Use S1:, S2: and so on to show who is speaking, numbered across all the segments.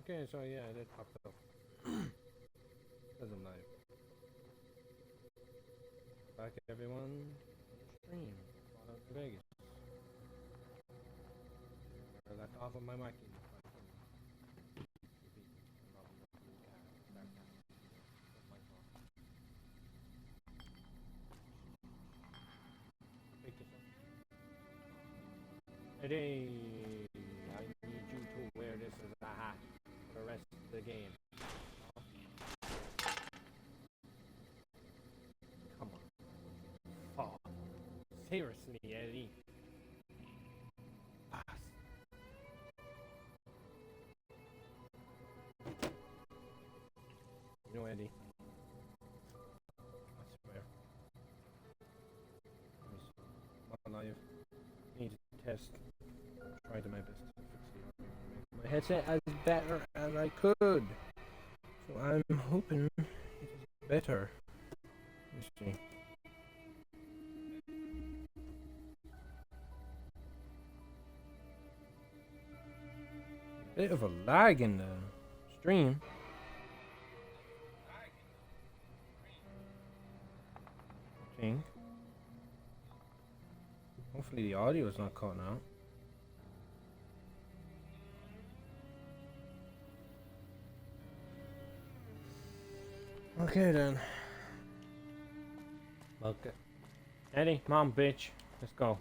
S1: Okay, so yeah, it popped up. Doesn't matter. Back everyone. Stream. Fallout New Vegas. I left off of my mic. Hey, I need you to wear this as a hat for the rest of the game. Come on. Oh, seriously, Eddie. You know, Eddie. I swear. My life. I need to test. Try to my best to fix my headset as better as I could. So I'm hoping it's better. Let's see. Bit of a lag in the stream. I think. Hopefully the audio is not cutting out. Okay then. Okay. Eddie, mom, bitch. Let's go.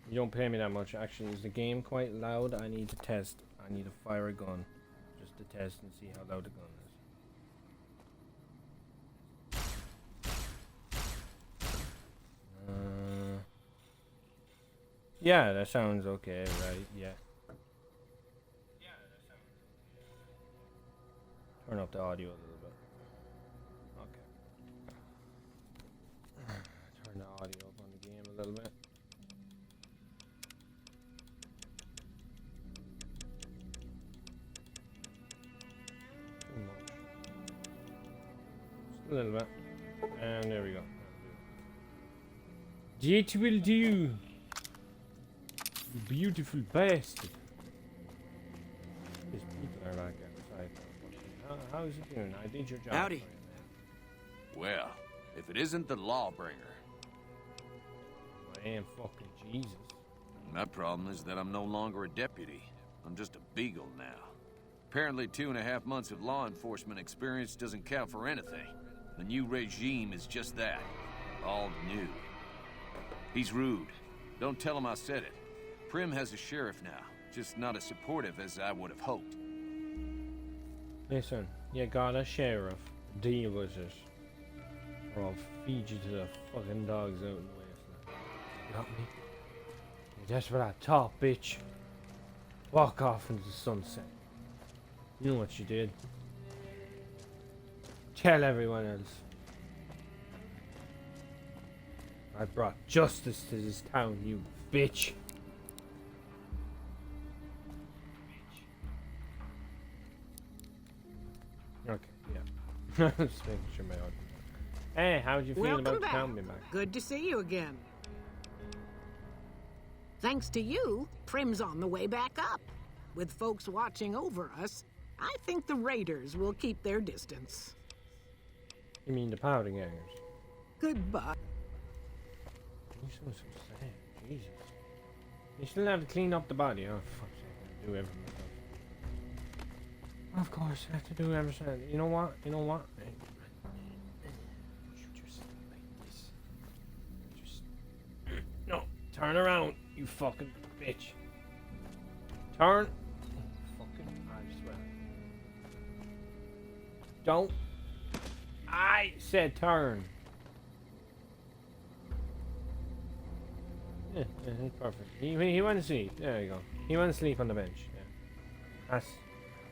S1: You don't pay me that much. Actually, is the game quite loud? I need to test. I need to fire a gun. Just to test and see how loud the gun is. Yeah, that sounds okay, right? Yeah. Turn up the audio a little bit. Okay. Turn the audio up on the game a little bit. Too much. Just a little bit. And there we go. It will do. You beautiful bastard. These people are like outside. How's it doing? I did your job.
S2: Howdy. Well, if it isn't the Lawbringer.
S1: I am fucking Jesus.
S2: My problem is that I'm no longer a deputy. I'm just a beagle now. Apparently 2.5 months of law enforcement experience doesn't count for anything. The new regime is just that. All new. He's rude. Don't tell him I said it. Prim has a sheriff now. Just not as supportive as I would have hoped.
S1: Listen, you got a sheriff. Deal with it. Or I'll feed you to the fucking dogs out in the wasteland. You got me? That's what I taught, bitch. Walk off into the sunset. You know what you did. Tell everyone else. I brought justice to this town, you bitch. Okay, yeah. Just making sure my audio. Hey, how'd you feel about
S3: back.
S1: coming back?
S3: Good to see you again. Thanks to you, Prim's on the way back up. With folks watching over us, I think the Raiders will keep their distance.
S1: You mean the powder gangers?
S3: Goodbye.
S1: You so sad, Jesus. You still have to clean up the body. Oh, fuck's sake, I do everything myself. Of course, I have to do everything. You know what? You know what? You just like this. Just no. Turn around, you fucking bitch. Turn. Fucking, I swear. Don't. I said turn. Yeah, he's perfect. He went to sleep. There you go. He went to sleep on the bench. Yeah.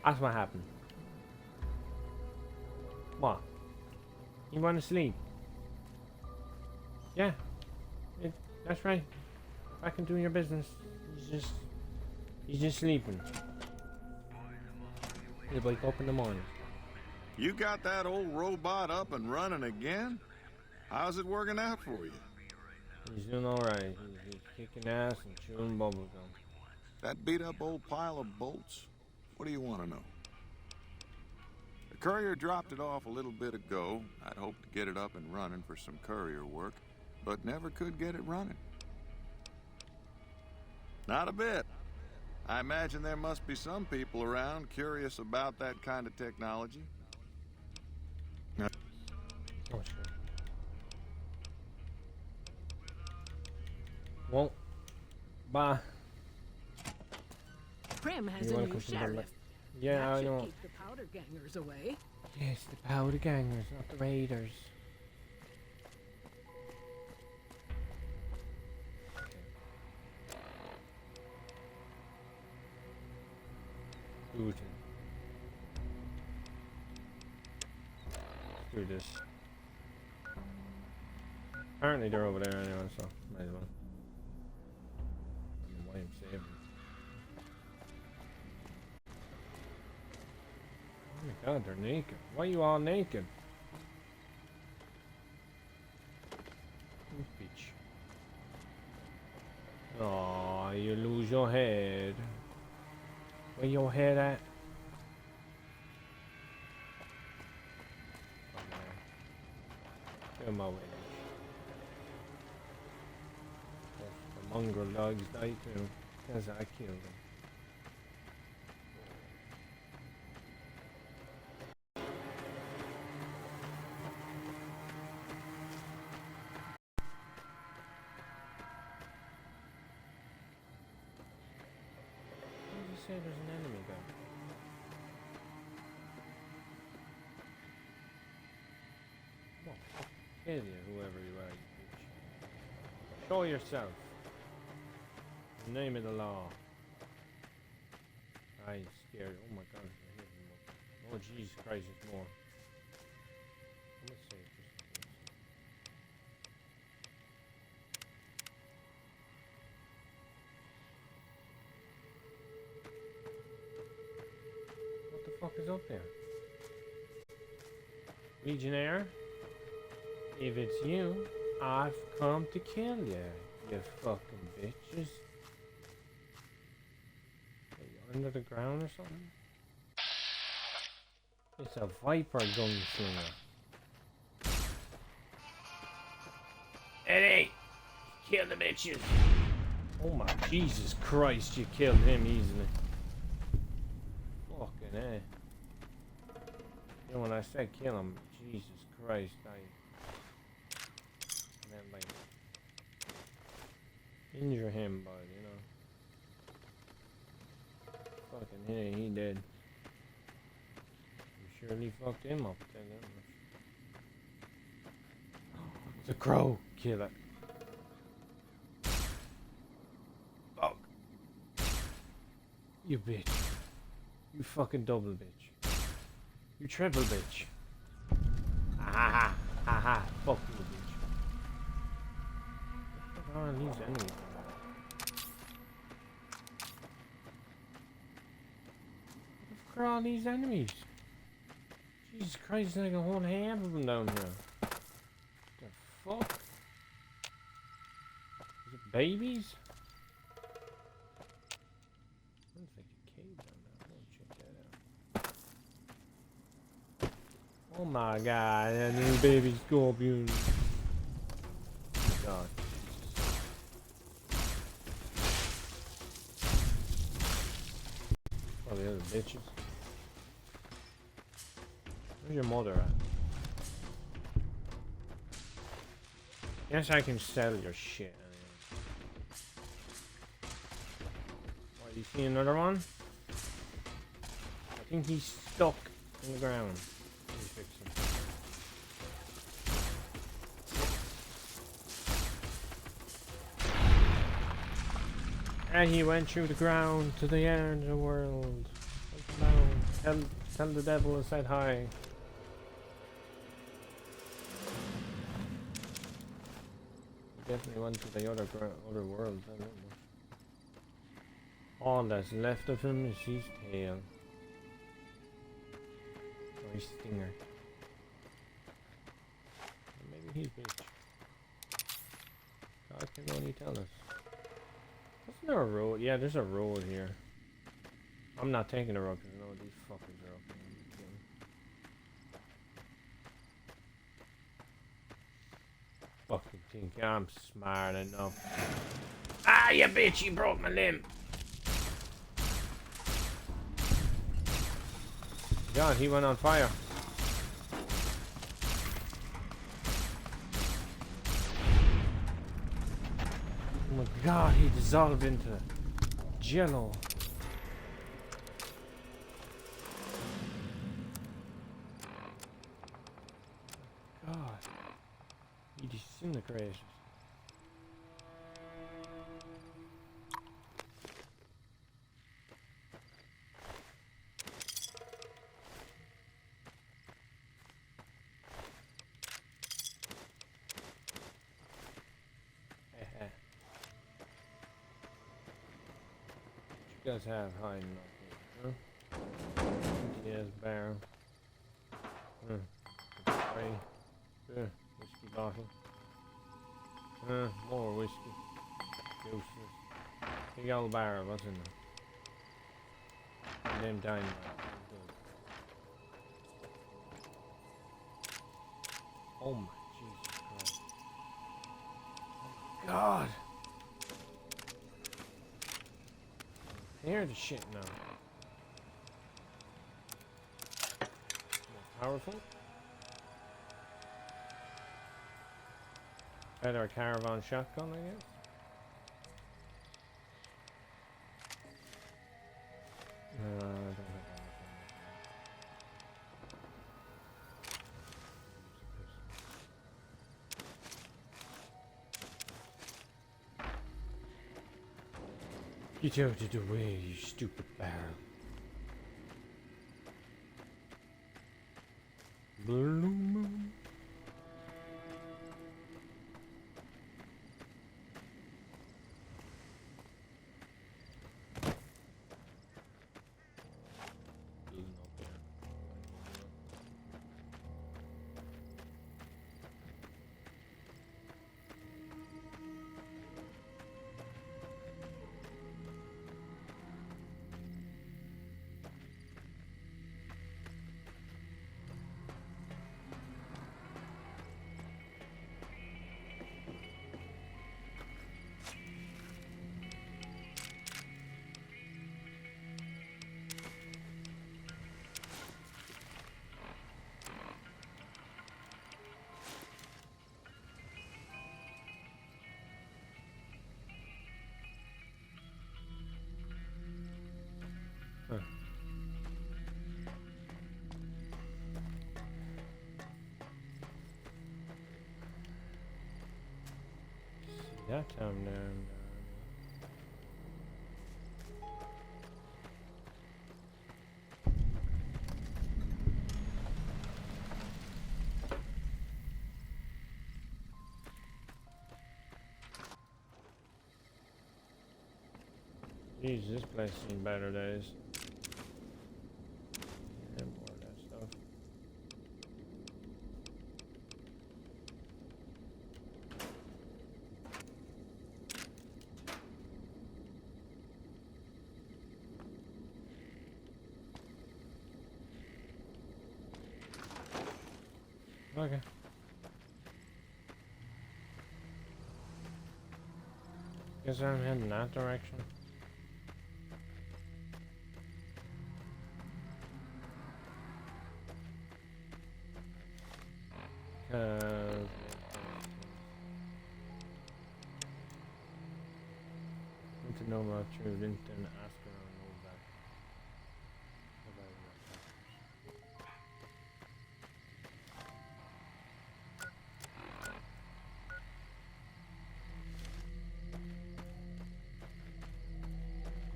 S1: That's what happened. What? He went to sleep. Yeah. That's right. Back and doing your business. He's just sleeping. He'll wake up in the morning.
S4: You got that old robot up and running again? How's it working out for you?
S1: He's doing alright. He's kicking ass and chewing bubblegum.
S4: That beat up old pile of bolts? What do you want to know? The courier dropped it off a little bit ago. I'd hoped to get it up and running for some courier work, but never could get it running. Not a bit. I imagine there must be some people around curious about that kind of technology.
S1: Oh shit. Well, bye.
S3: Prim has
S1: You
S3: a
S1: wanna
S3: new
S1: come to the
S3: sheriff.
S1: left? Yeah,
S3: That
S1: I
S3: should
S1: know.
S3: keep the powder gangers away.
S1: Yes, the powder gangers, not the raiders. Guten. Screw this. Apparently they're over there anyway, so might as well. I don't know why I'm saving. Oh my god, they're naked. Why are you all naked? You bitch. Aw, you lose your head. Where your head at? Get my way. The mongrel dogs die too, because I killed them. Where did you say there's an enemy gun? Well, fuck kill you, whoever you are, you bitch. Show yourself. In the name of the law. I'm scared. Oh my god, there's a hidden one. Oh Jesus Christ, there's more. I'm gonna save this. What the fuck is up there? Legionnaire? If it's you, I've come to kill you, you fucking bitches. Are you under the ground or something? It's a Viper gunslinger. Eddie! Kill the bitches! Oh my Jesus Christ, you killed him easily. Fucking eh. You know when I said kill him, Jesus Christ, and then like injure him, bud, you know. Fucking hey, he dead. You surely fucked him up then, didn't you? It's a crow! Kill it. Fuck. You bitch. You fucking double bitch. You triple bitch. Ah ha ha. Fuck you, bitch. What the fuck are these enemies? What the fuck are all these enemies? Jesus Christ, there's like a whole half of them down here. The fuck? Is it babies? Looks like a cave down there. I want to check that out. Oh my god, that new baby scorpion. Oh my god. Oh, the other bitches. Where's your mother at? Guess I can sell your shit. What, you see another one? I think he's stuck in the ground. Let me fix him. And he went through the ground to the end of the world. Tell the devil I said hi. Definitely went to the other world. I don't know. All that's left of him is his tail. Or his stinger. Or maybe his bitch. God can only tell us. Isn't there a road? Yeah, there's a road here. I'm not taking the road because I know these fuckers are up there. Fucking think I'm smart enough. Ah, you bitch! You broke my limb. God, he went on fire. Oh my God, he dissolved into jello. God, he disintegrated. What you guys have hiding up here, huh? Yes, barrel. Spray. Whiskey bottle. More whiskey. Juices. Big old barrel, what's in there? Them dynamite. Good. Oh my Jesus Christ. Oh my God. Hear the shit now. More powerful. Better caravan shotgun, I guess. I don't think Get out of the way, you stupid barrel. Blue moon. Huh. See that town down. Jeez, this place seen better days. And more of that stuff. Okay. Guess I'm heading that direction. Need to know about your LinkedIn after I know that.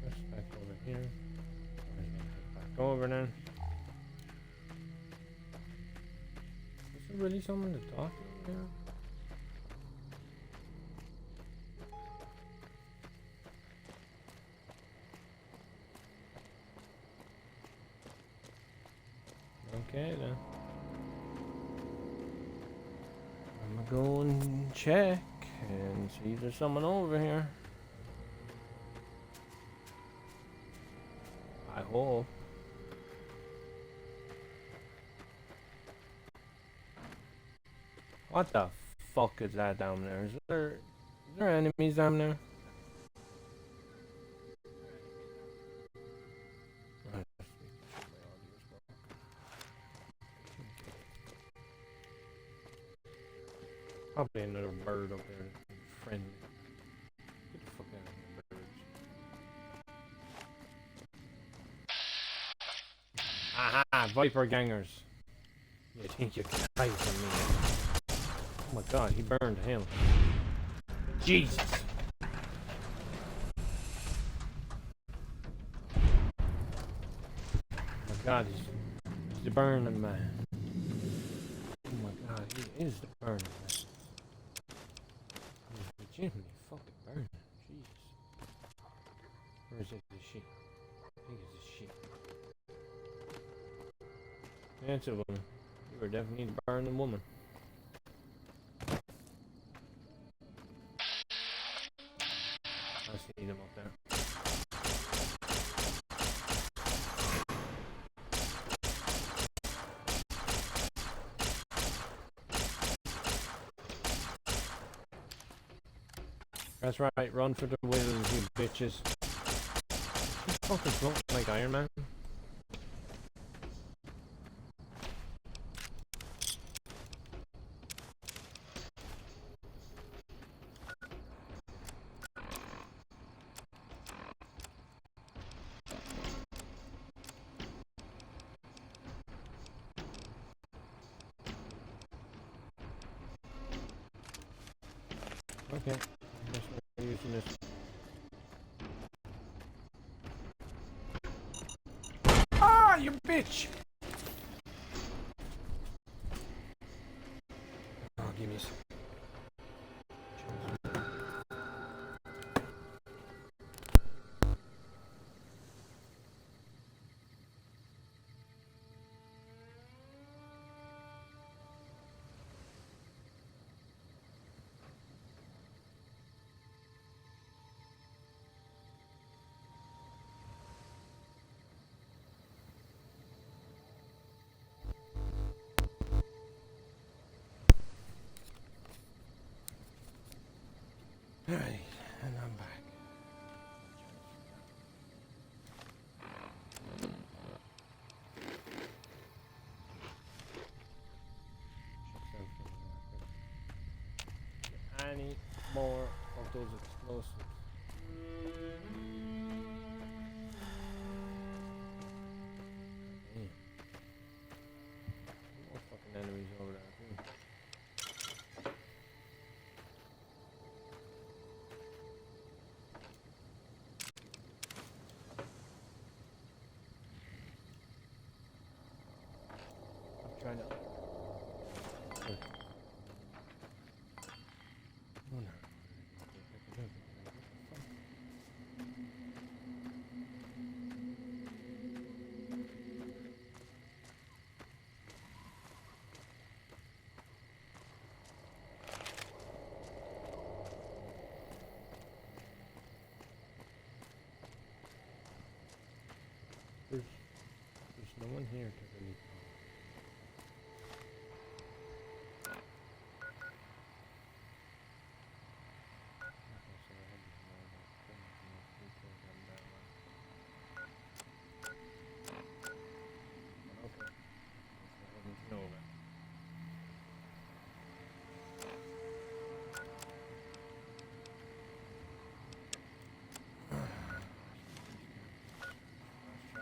S1: Push back over here. Back over then. Is there really someone to talk to here? Okay then. I'm gonna go and check and see if there's someone over here. I hope. What the fuck is that down there? Is there enemies down there? Probably another bird up there. Friendly. Get the fuck out of here, birds. Aha! Viper gangers. You think you can hide from me? Oh my god, he burned him. Jesus! Oh my god, he's the burning man. Oh my god, he is the burning man. He's legitimately fucking burning. Jesus. Where is it? The sheep. I think it's a sheep. Yeah, it's a woman. You were definitely the burning woman. I see them up there. That's right, run for the wheels, you bitches. You fucking smoke like Iron Man. Okay, I guess we're using this. Ah, you bitch! Oh, give me a sec. Alright, and I'm back. Any more of those explosives? Damn. More fucking enemies over there too. I'm trying to. Oh no. There's no one here to really talk.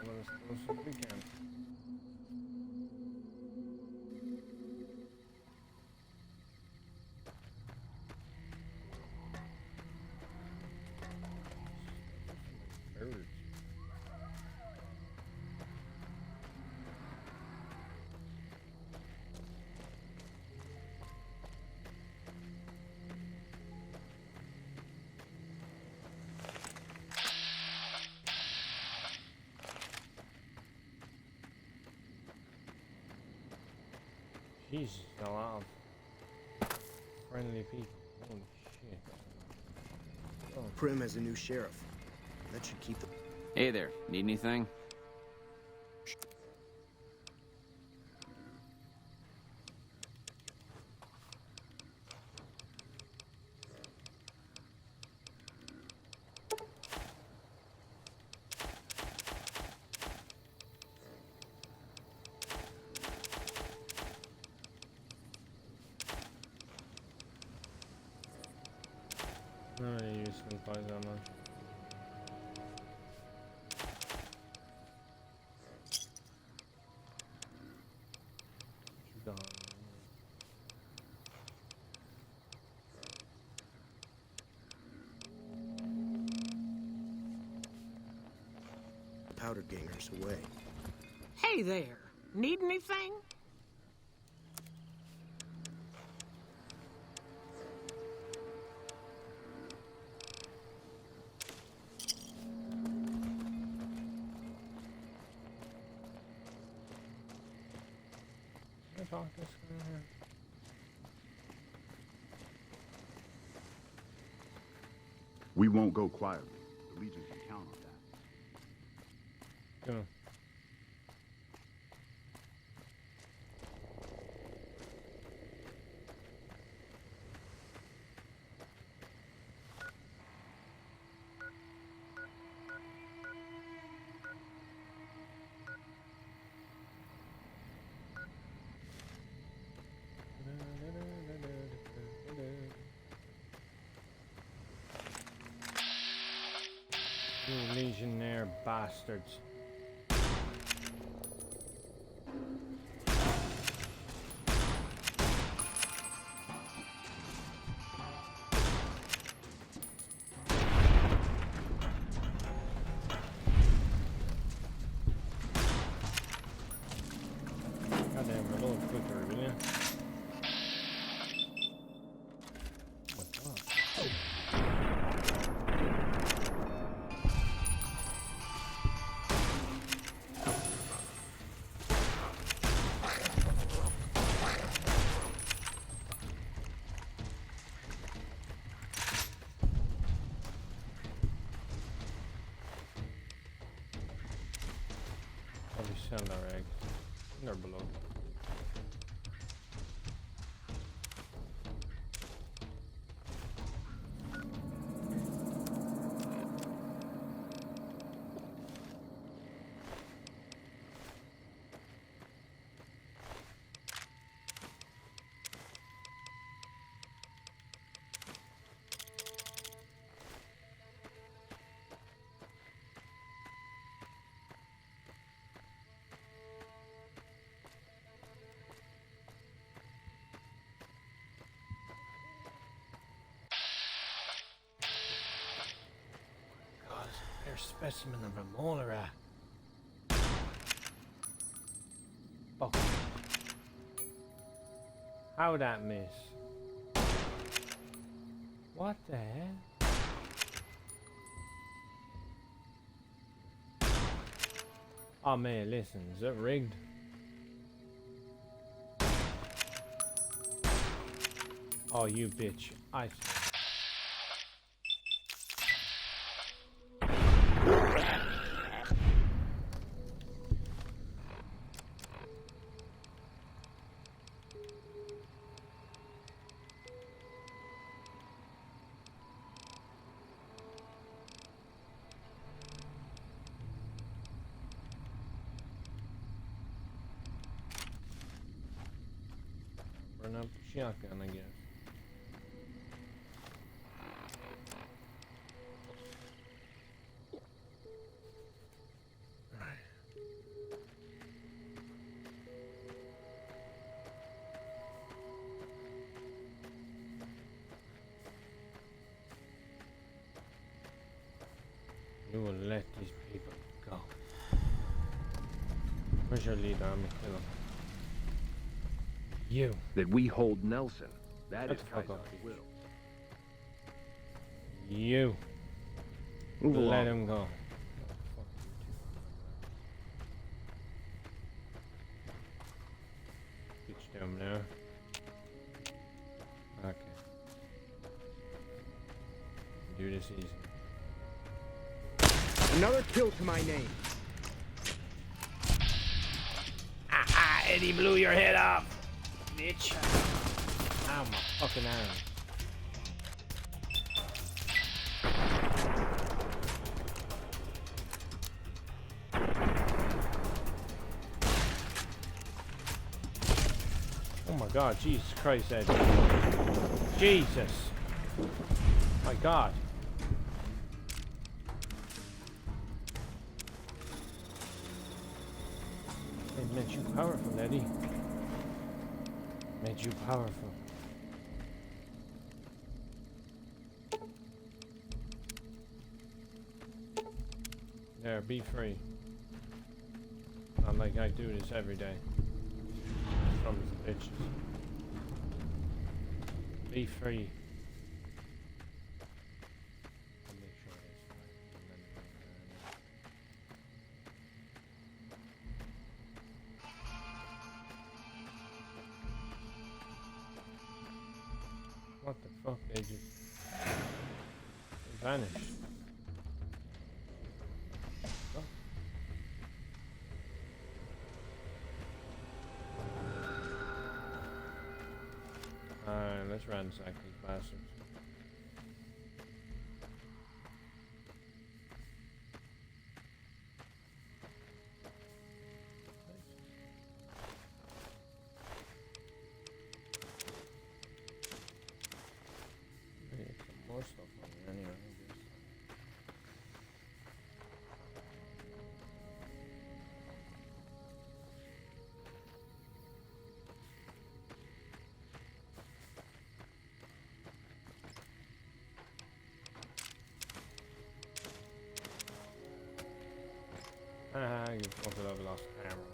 S1: As close as we can. Birds. Jesus, a lot of friendly people. Holy shit. Oh.
S5: Prim has a new sheriff. That should keep the...
S2: Hey there, need anything?
S1: don't really use sleep eyes that much. She's gone.
S5: The powder ganger's away.
S3: Hey there. Need anything?
S1: Can I talk to this guy here?
S6: We won't go quietly. The Legion can count on that.
S1: Come on. You Legionnaire bastards. Goddamn, reload quicker, will ya? What's up? Probably sell our eggs. They're below. Rare specimen of a molar rat. Fuck. How'd that miss? What the hell? Oh man, listen, is it rigged? Oh, you bitch. I. Burn up the shotgun, I guess. You will let these people go. Where's your leader? I'm gonna kill him. You.
S7: That we hold Nelson. That
S1: Shut
S7: is
S1: the fuck
S7: Kaiser's
S1: up.
S7: will.
S1: You.
S7: Move
S1: Let
S7: along.
S1: him go. Pitch down there. Okay. Do this easy.
S5: Another kill to my name.
S1: Ah, Eddie blew your head off, bitch. Ow, my fucking arm. Oh my god, Jesus Christ, Eddie. Jesus. My god. It made you powerful, Eddie. Made you powerful. There, be free. Not like I do this every day. Sons of bitches. Be free. I'll make sure it is free. What the fuck? They just vanished. Oh. Alright, let's ransack these bastards. Maybe some more stuff on here anyway, I guess. Ah, you fucked it up, lost the camera.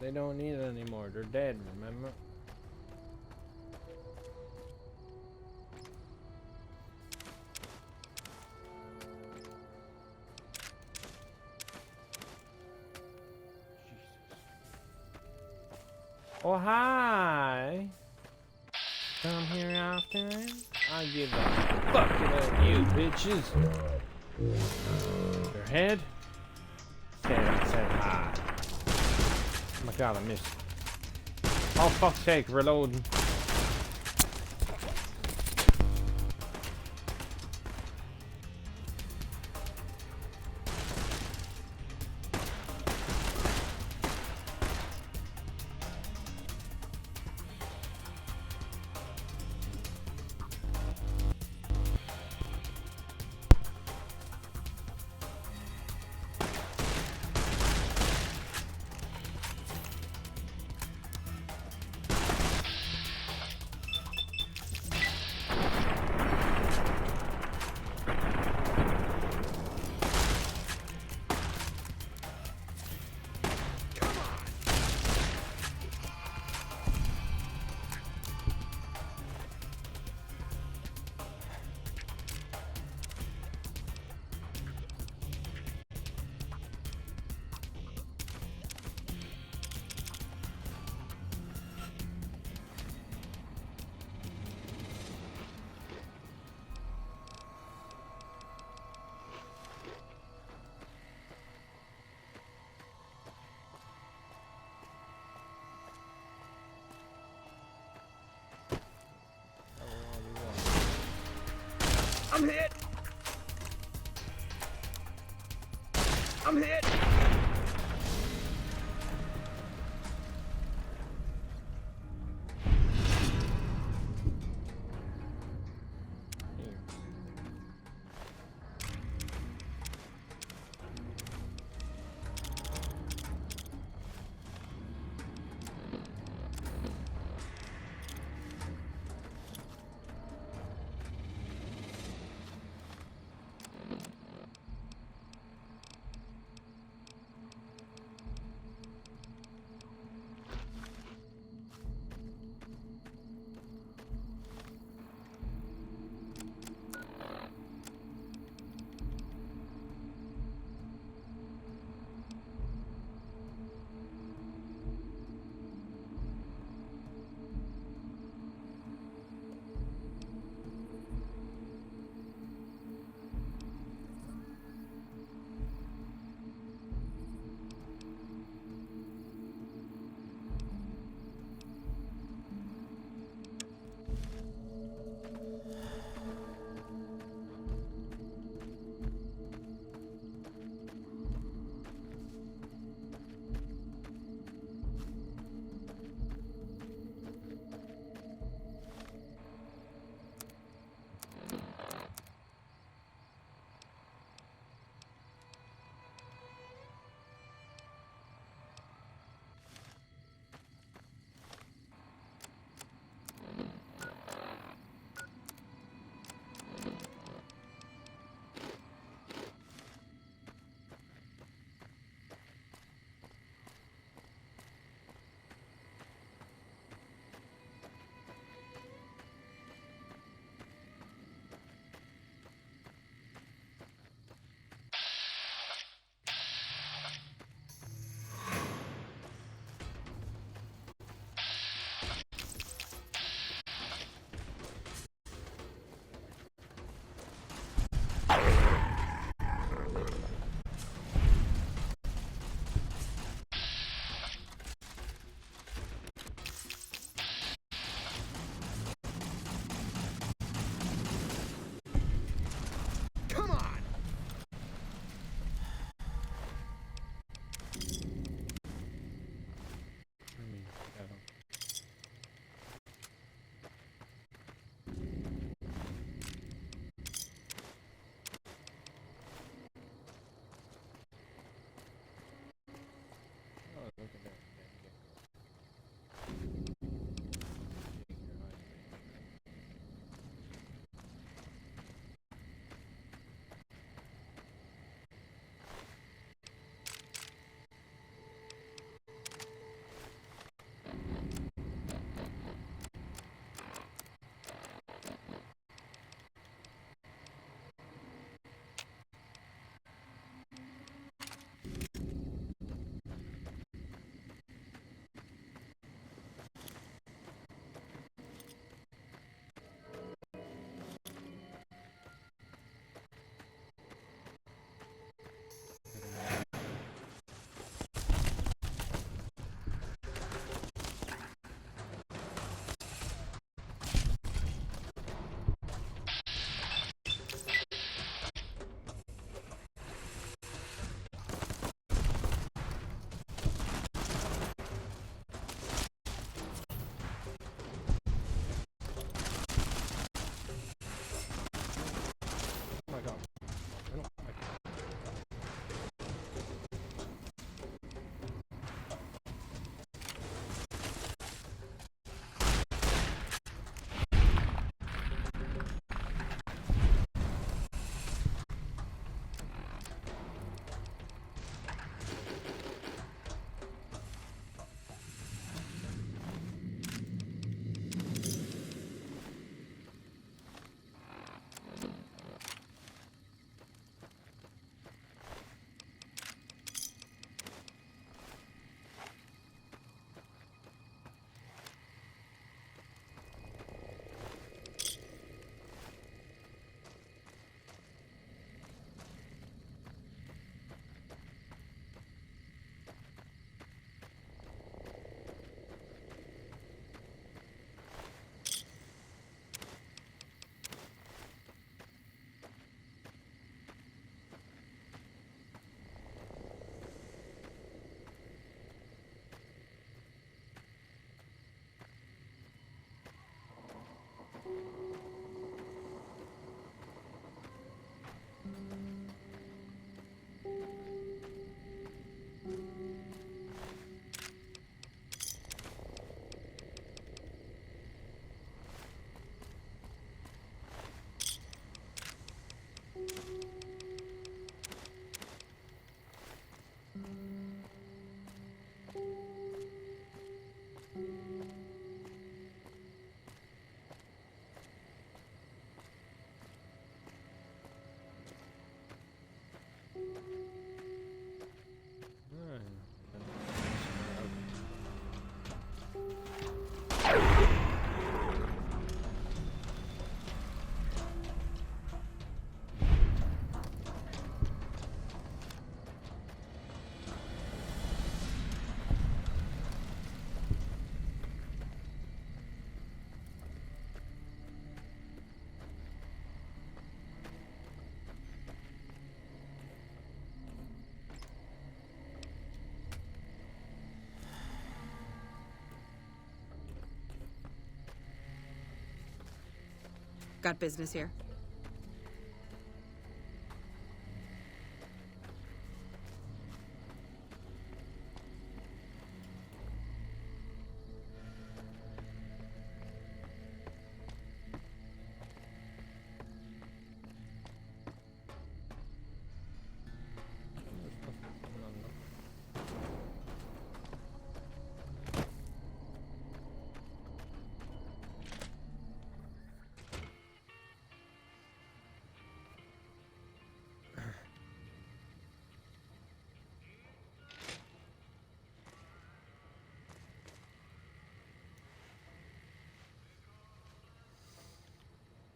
S1: They don't need it anymore, they're dead, remember? Oh, hi! Come here often? I give a fuck about you, bitches! Your head? Said hi. Oh my god, I missed. Oh, fuck's sake, reloading.
S5: I'm hit! I'm hit!
S8: Got business here?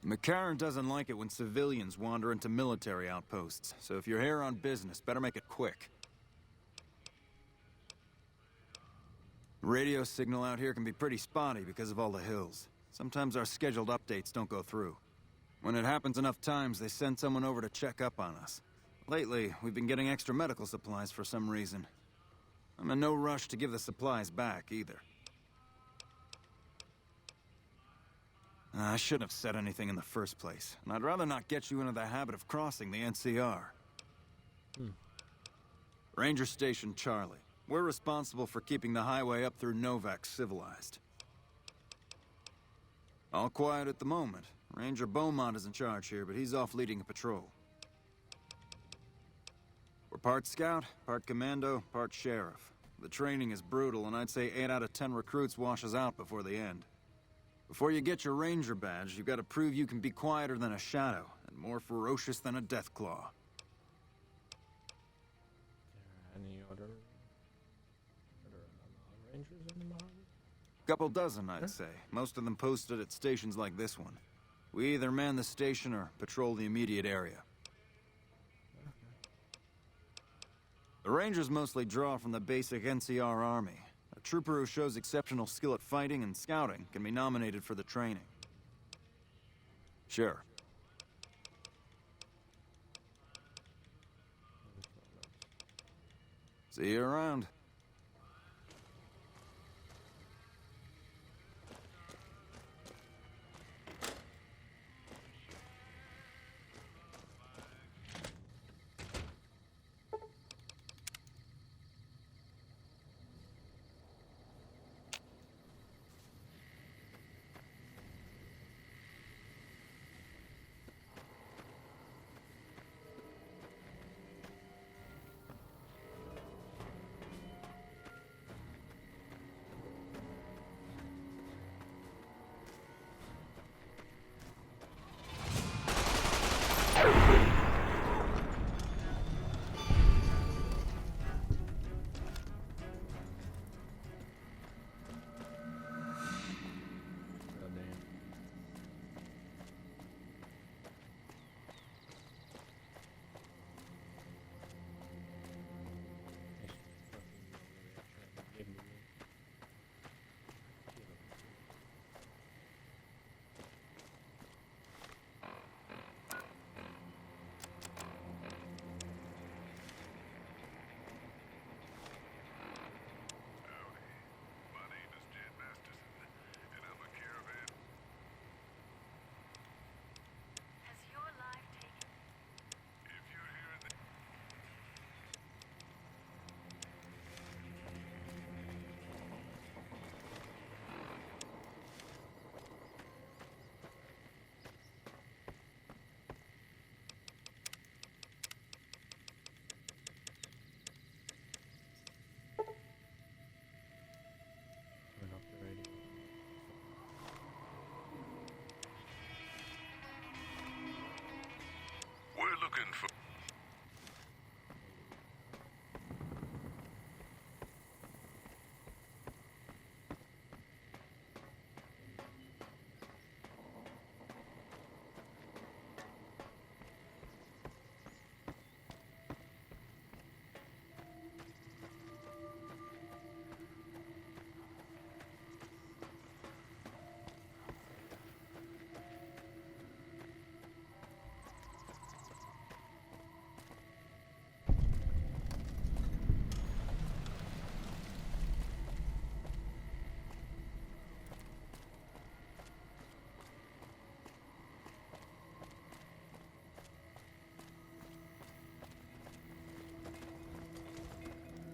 S9: McCarran doesn't like it when civilians wander into military outposts, so if you're here on business, better make it quick. Radio signal out here can be pretty spotty because of all the hills. Sometimes our scheduled updates don't go through. When it happens enough times, they send someone over to check up on us. Lately, we've been getting extra medical supplies for some reason. I'm in no rush to give the supplies back, either. I shouldn't have said anything in the first place, and I'd rather not get you into the habit of crossing the NCR. Ranger Station Charlie. We're responsible for keeping the highway up through Novak civilized. All quiet at the moment. Ranger Beaumont is in charge here, but he's off leading a patrol. We're part scout, part commando, part sheriff. The training is brutal, and I'd say 8 out of 10 recruits washes out before the end. Before you get your ranger badge, you've got to prove you can be quieter than a shadow, and more ferocious than a deathclaw.
S1: Any other rangers in the Mojave?
S9: Couple dozen, I'd say. Most of them posted at stations like this one. We either man the station or patrol the immediate area. The Rangers mostly draw from the basic NCR army. A trooper who shows exceptional skill at fighting and scouting can be nominated for the training. Sure. See you around.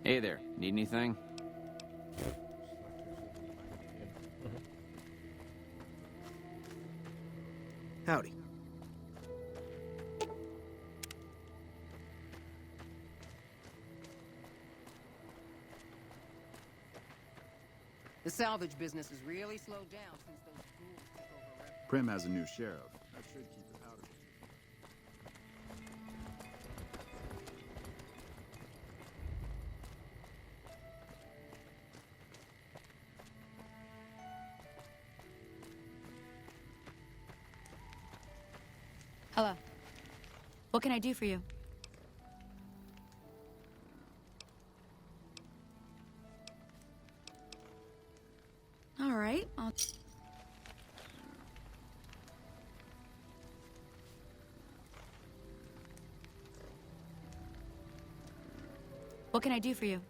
S2: Hey there, need anything?
S5: Howdy.
S8: The salvage business has really slowed down since those ghouls took over Rev.
S6: Prim has a new sheriff. That should keep the powder.
S10: Hello. What can I do for you? All right. What can I do for you?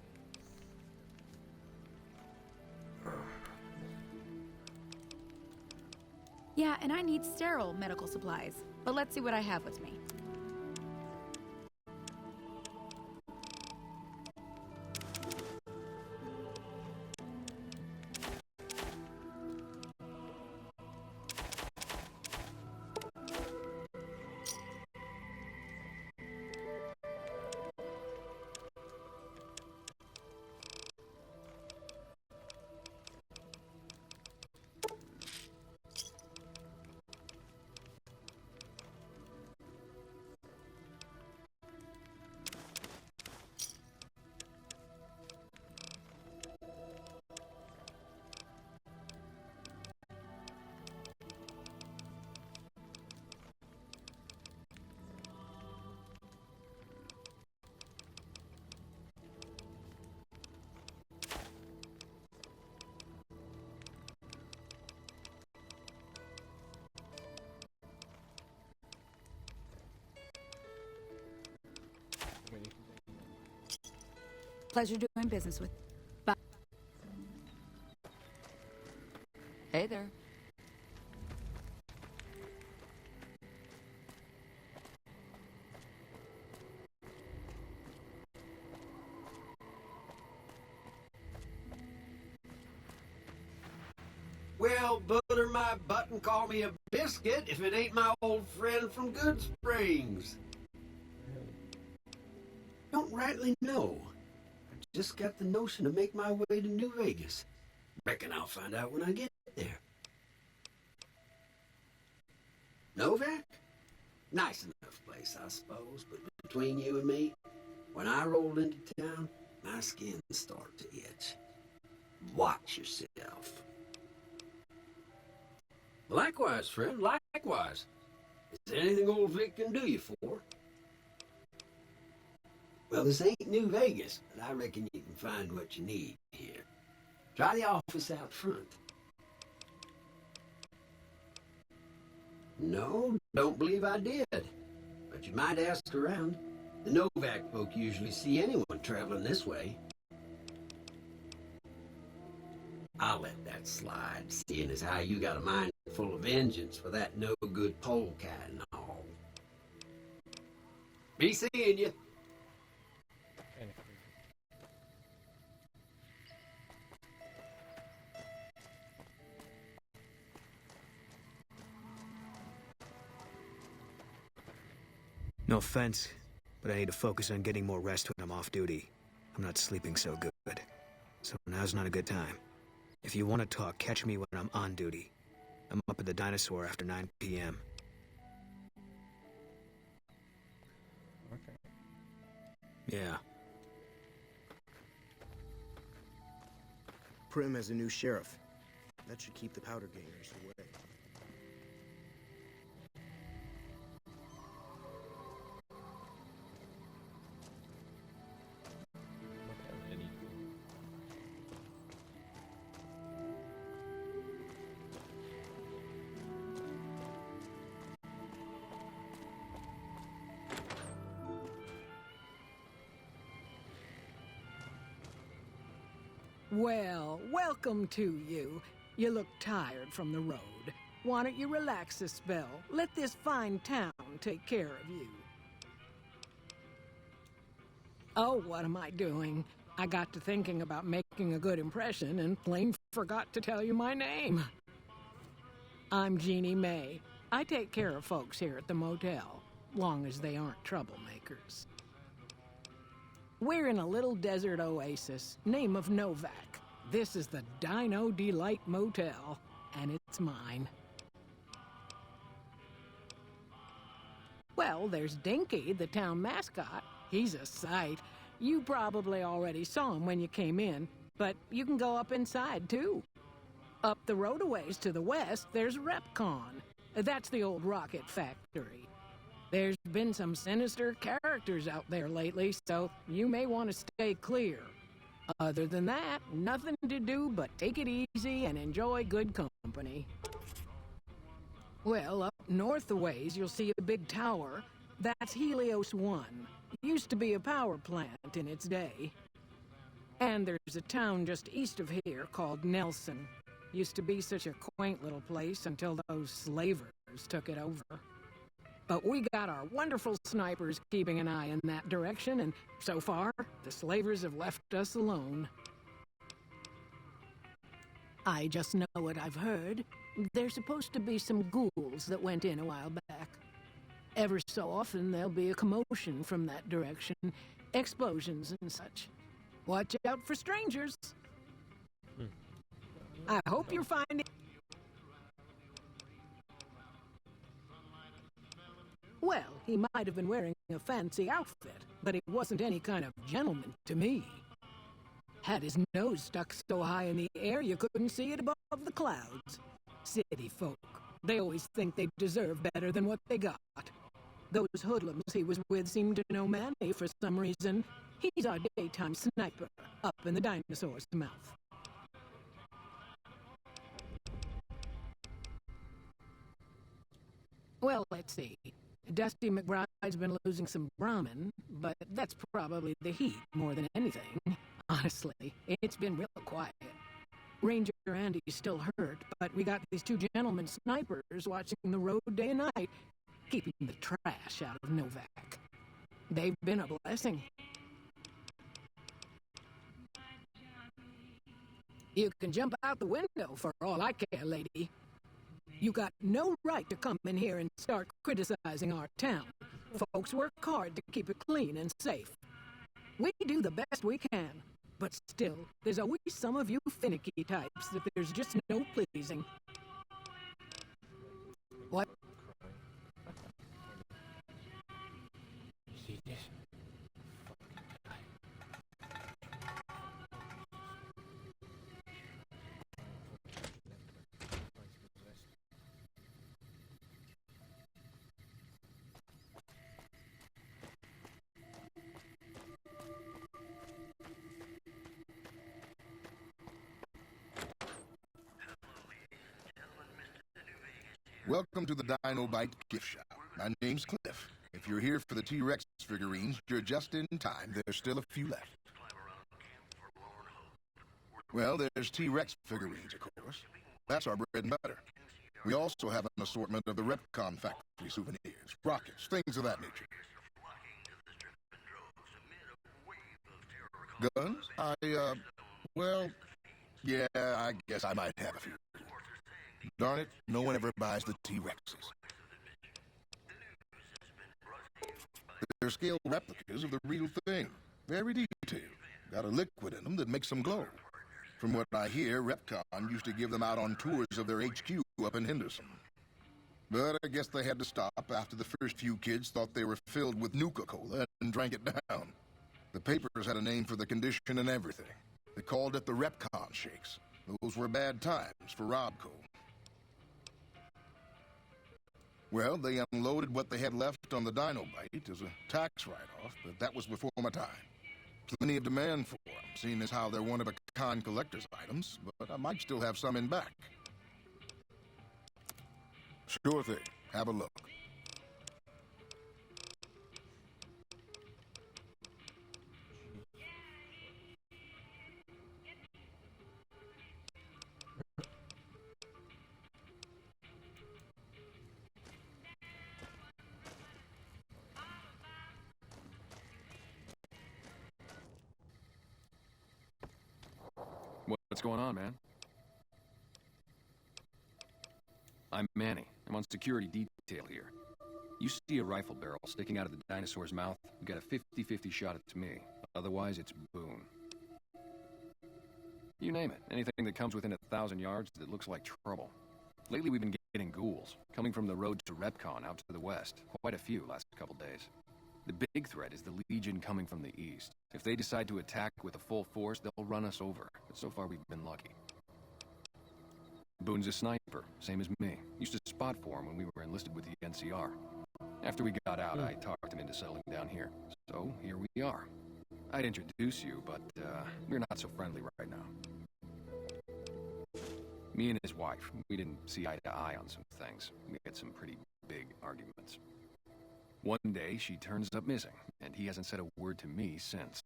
S10: Yeah, and I need sterile medical supplies. But let's see what I have with me. Pleasure doing business with. Bye. Hey there.
S5: Well, butter my butt and call me a biscuit if it ain't my old friend from Good Springs. Don't rightly know. I just got the notion to make my way to New Vegas. Reckon I'll find out when I get there. Novak? Nice enough place, I suppose, but between you and me, when I roll into town, my skin starts to itch. Watch yourself. Likewise, friend, likewise. Is there anything old Vic can do you for? Well, this ain't New Vegas, but I reckon you can find what you need here. Try the office out front. No, don't believe I did. But you might ask around. The Novak folk usually see anyone traveling this way. I'll let that slide, seeing as how you got a mind full of vengeance for that no-good polecat and all. Be seeing you.
S11: No offense, but I need to focus on getting more rest when I'm off duty. I'm not sleeping so good. So now's not a good time. If you want to talk, catch me when I'm on duty. I'm up at the Dinosaur after 9 p.m.
S1: Okay.
S11: Yeah.
S12: Prim has a new sheriff. That should keep the powder gangers away.
S3: Well, welcome to you. You look tired from the road. Why don't you relax a spell? Let this fine town take care of you. Oh, what am I doing? I got to thinking about making a good impression and plain forgot to tell you my name. I'm Jeannie May. I take care of folks here at the motel, long as they aren't troublemakers. We're in a little desert oasis, name of Novak. This is the Dino Delight Motel, and it's mine. Well, there's Dinky, the town mascot. He's a sight. You probably already saw him when you came in, but you can go up inside, too. Up the road a ways to the west, there's RepCon. That's the old rocket factory. There's been some sinister characters out there lately, so you may want to stay clear. Other than that, nothing to do but take it easy and enjoy good company. Well, up north a ways, you'll see a big tower. That's Helios 1. Used to be a power plant in its day. And there's a town just east of here called Nelson. Used to be such a quaint little place until those slavers took it over. But we got our wonderful snipers keeping an eye in that direction, and so far, the slavers have left us alone. I just know what I've heard. There's supposed to be some ghouls that went in a while back. Ever so often, there'll be a commotion from that direction, explosions and such. Watch out for strangers. I hope you're finding... Well, he might have been wearing a fancy outfit, but he wasn't any kind of gentleman to me. Had his nose stuck so high in the air you couldn't see it above the clouds. City folk. They always think they deserve better than what they got. Those hoodlums he was with seemed to know Manny for some reason. He's our daytime sniper, up in the dinosaur's mouth. Well, let's see. Dusty McBride's been losing some Brahmin, but that's probably the heat more than anything. Honestly, it's been real quiet. Ranger Andy's still hurt, but we got these two gentlemen snipers watching the road day and night, keeping the trash out of Novak. They've been a blessing. You can jump out the window for all I care, lady. You got no right to come in here and start criticizing our town. Folks work hard to keep it clean and safe. We do the best we can, but still, there's always some of you finicky types that there's just no pleasing. What?
S1: See this?
S13: Welcome to the Dino Bite gift shop. My name's Cliff. If you're here for the T-Rex figurines, you're just in time. There's still a few left. Well, there's T-Rex figurines, of course. That's our bread and butter. We also have an assortment of the RepCon factory souvenirs, rockets, things of that nature. Guns? Well, yeah, I guess I might have a few. Darn it, no one ever buys the T-Rexes. They're scale replicas of the real thing. Very detailed. Got a liquid in them that makes them glow. From what I hear, RepCon used to give them out on tours of their HQ up in Henderson. But I guess they had to stop after the first few kids thought they were filled with Nuka-Cola and drank it down. The papers had a name for the condition and everything. They called it the RepCon shakes. Those were bad times for Robco. Well, they unloaded what they had left on the Dino Bite as a tax write-off, but that was before my time. Plenty of demand for them, seeing as how they're one-of-a-kind collector's items, but I might still have some in back. Sure thing. Have a look.
S14: What's going on, man? I'm Manny. I'm on security detail here. You see a rifle barrel sticking out of the dinosaur's mouth, you got a 50-50 shot at me. Otherwise, it's Boone. You name it. Anything that comes within 1,000 yards that looks like trouble. Lately, we've been getting ghouls, coming from the road to Repcon out to the west. Quite a few last couple days. The big threat is the Legion coming from the east. If they decide to attack with a full force, they'll run us over. But so far, we've been lucky. Boone's a sniper, same as me. Used to spot for him when we were enlisted with the NCR. After we got out, I talked him into settling down here. So, here we are. I'd introduce you, but, we're not so friendly right now. Me and his wife, we didn't see eye to eye on some things. We had some pretty big arguments. One day, she turns up missing, and he hasn't said a word to me since.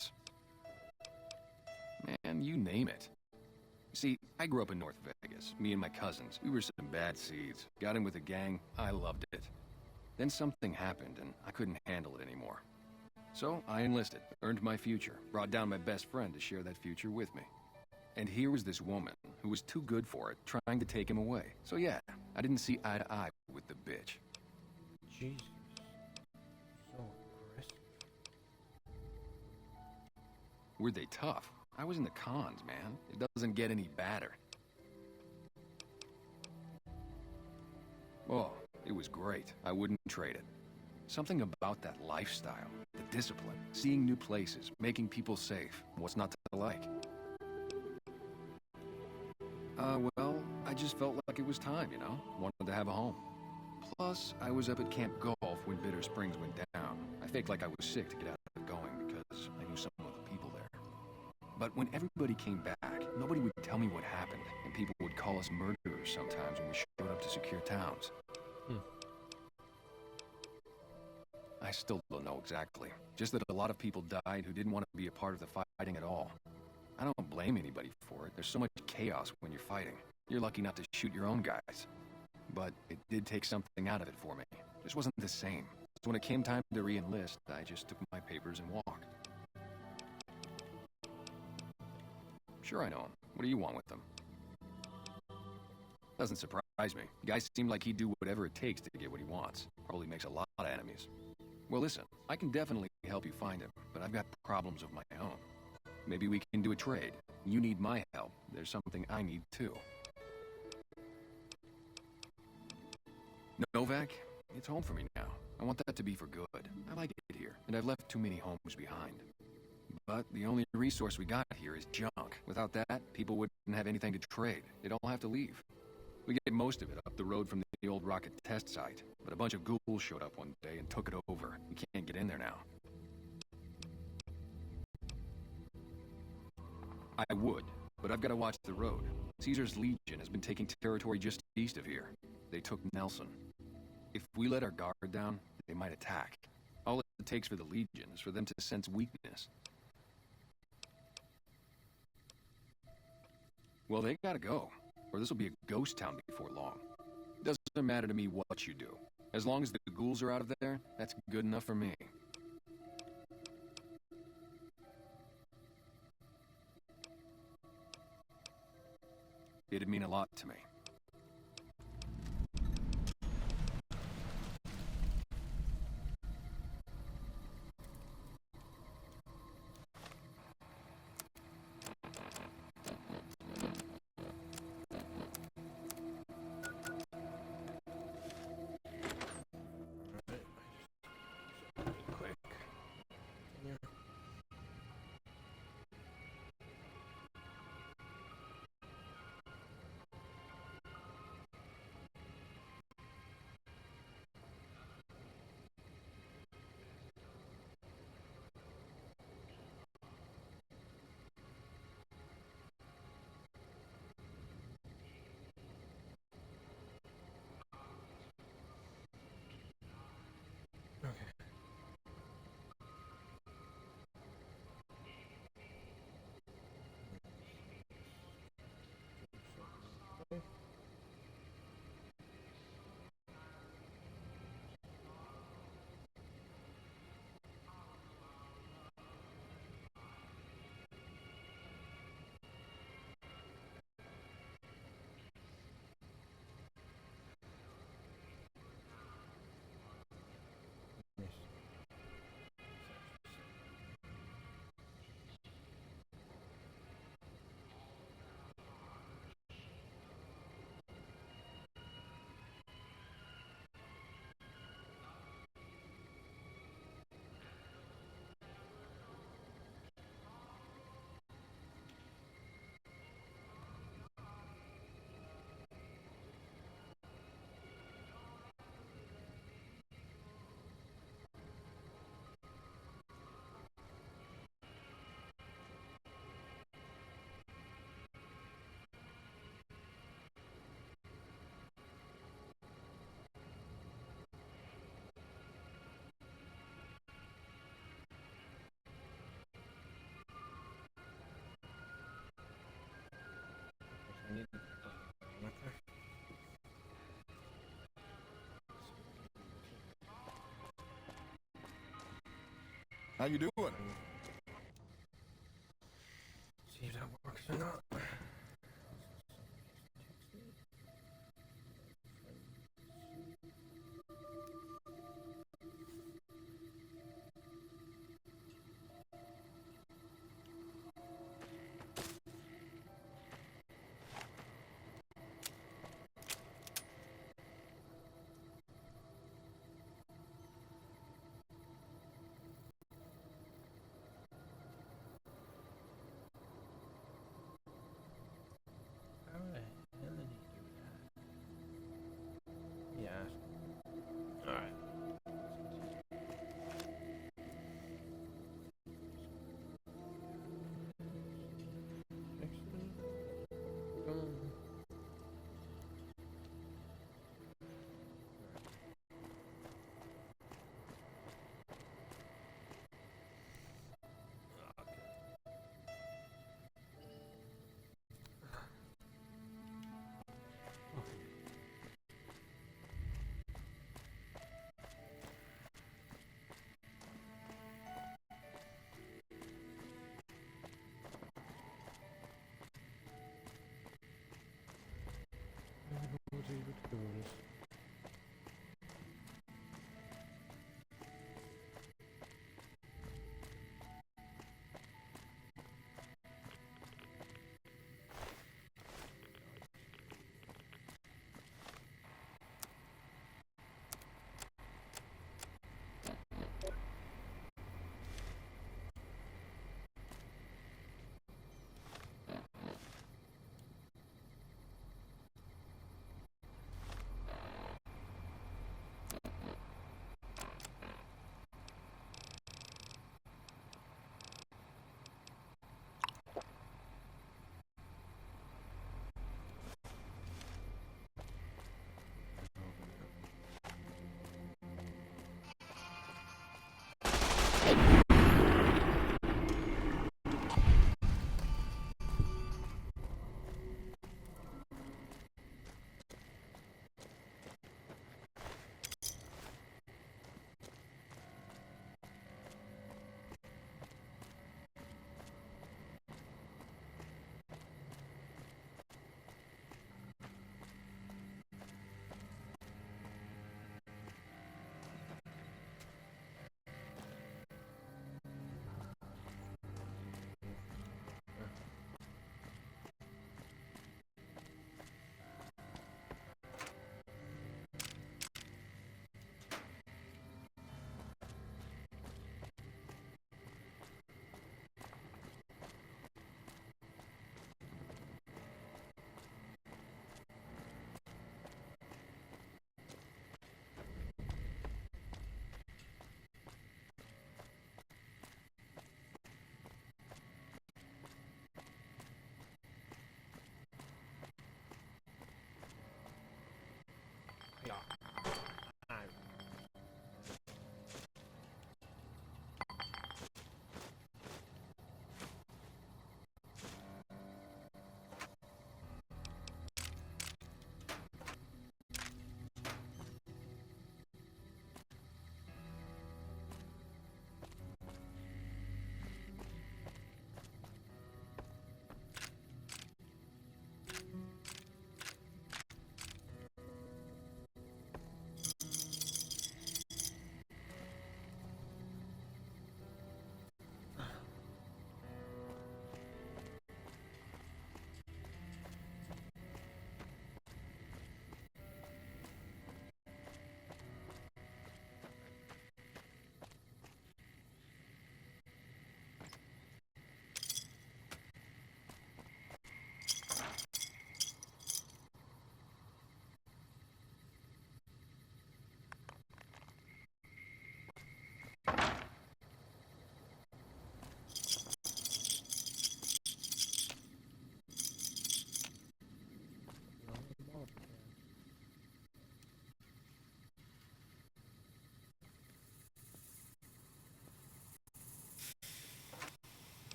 S14: Man, you name it. See, I grew up in North Vegas. Me and my cousins, we were some bad seeds. Got in with a gang, I loved it. Then something happened, and I couldn't handle it anymore. So I enlisted, earned my future, brought down my best friend to share that future with me. And here was this woman, who was too good for it, trying to take him away. So yeah, I didn't see eye to eye with the bitch.
S1: Jesus. So aggressive.
S14: Were they tough? I was in the cons, man. It doesn't get any badder. Oh, it was great. I wouldn't trade it. Something about that lifestyle, the discipline, seeing new places, making people safe. What's not to like? Well, I just felt like it was time, you know? Wanted to have a home. Plus, I was up at Camp Golf when Bitter Springs went down. I faked like I was sick to get out of going because I knew some of the people there. But when everybody came back, nobody would tell me what happened, and people would call us murderers sometimes when we showed up to secure towns. I still don't know exactly. Just that a lot of people died who didn't want to be a part of the fighting at all. I don't blame anybody for it. There's so much chaos when you're fighting. You're lucky not to shoot your own guys. But it did take something out of it for me. It just wasn't the same. So when it came time to re-enlist, I just took my papers and walked. Sure I know him. What do you want with them? Doesn't surprise me. The guy seemed like he'd do whatever it takes to get what he wants. Probably makes a lot of enemies. Well, listen, I can definitely help you find him, but I've got problems of my own. Maybe we can do a trade. You need my help. There's something I need too. Novak, it's home for me now. I want that to be for good. I like it here, and I've left too many homes behind. But the only resource we got here is junk. Without that, people wouldn't have anything to trade. They'd all have to leave. We get most of it up the road from the old rocket test site, but a bunch of ghouls showed up one day and took it over. We can't get in there now. I would, but I've got to watch the road. Caesar's Legion has been taking territory just east of here. They took Nelson. If we let our guard down, they might attack. All it takes for the Legion is for them to sense weakness. Well, they gotta go, or this'll be a ghost town before long. Doesn't matter to me what you do. As long as the ghouls are out of there, that's good enough for me. It'd mean a lot to me.
S13: How you doing?
S1: See if that works or not.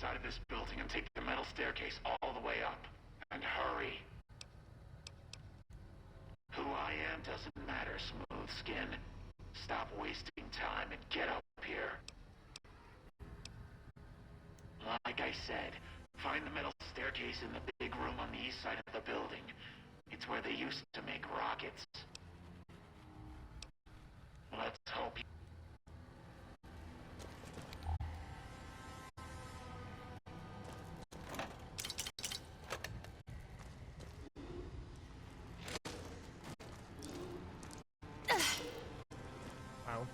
S15: side of this building and take the metal staircase all the way up. And hurry. Who I am doesn't matter, Smooth Skin. Stop wasting time and get up here. Like I said, find the metal staircase in the big room on the east side of the building. It's where they used to make rockets. Let's hope you...
S1: Ow.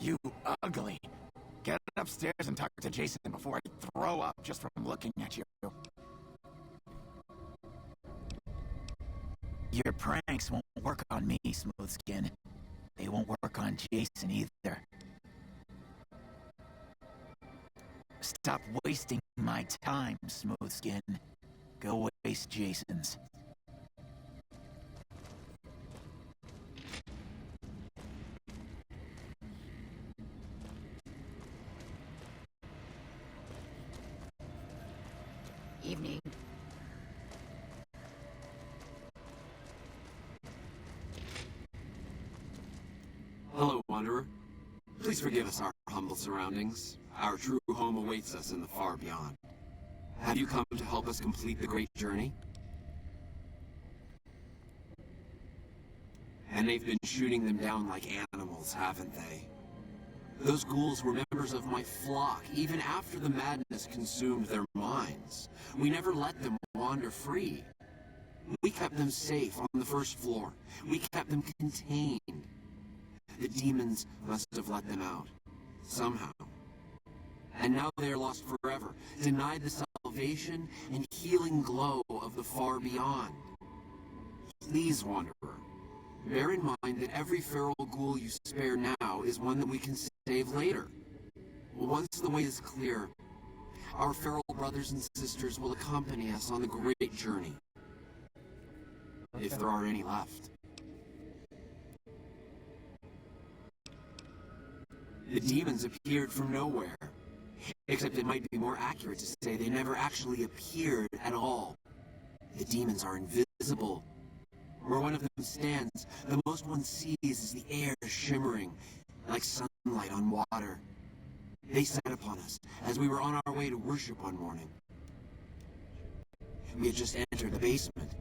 S15: You ugly. Get upstairs and talk to Jason before I throw up just from looking at you. Your pranks won't work on me, Smoothskin. They won't work on Jason either. Stop wasting my time, Smoothskin. Go waste Jason's.
S8: Evening.
S16: Hello, Wanderer. Please forgive us our humble surroundings. Our true home awaits us in the far beyond. Have you come to help us complete the great journey? And they've been shooting them down like animals, haven't they? Those ghouls were members of my flock, even after the madness consumed their minds. We never let them wander free. We kept them safe on the first floor. We kept them contained. The demons must have let them out, somehow. And now they are lost forever, denied the salvation and healing glow of the far beyond. Please, Wanderer, bear in mind that every feral ghoul you spare now is one that we can save later. Once the way is clear, our feral brothers and sisters will accompany us on the great journey. If there are any left. The demons appeared from nowhere. Except it might be more accurate to say they never actually appeared at all. The demons are invisible. Where one of them stands, the most one sees is the air shimmering, like sunlight on water. They set upon us as we were on our way to worship one morning. We had just entered the basement.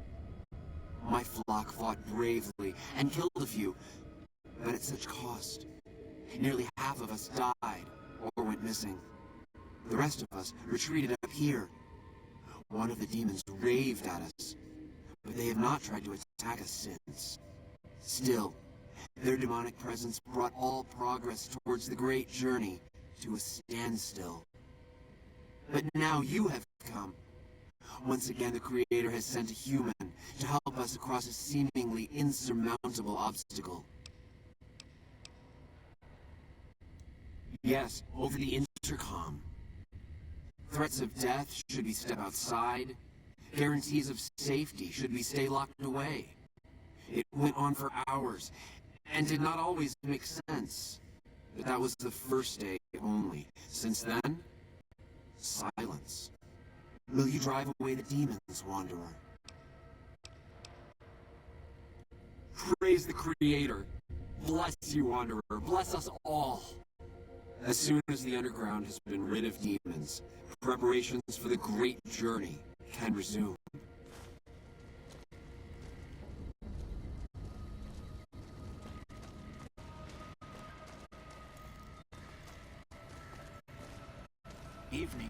S16: My flock fought bravely and killed a few, but at such cost. Nearly half of us died or went missing. The rest of us retreated up here. One of the demons raved at us, but they have not tried to attack us since. Still, their demonic presence brought all progress towards the great journey to a standstill. But now you have come. Once again, the Creator has sent a human to help us across a seemingly insurmountable obstacle. Yes, over the intercom. Threats of death should we step outside. Guarantees of safety should we stay locked away. It went on for hours, and did not always make sense. But that was the first day only. Since then, silence. Will you drive away the demons, Wanderer? Praise the Creator. Bless you, Wanderer. Bless us all. As soon as the underground has been rid of demons, preparations for the great journey can resume.
S15: Evening.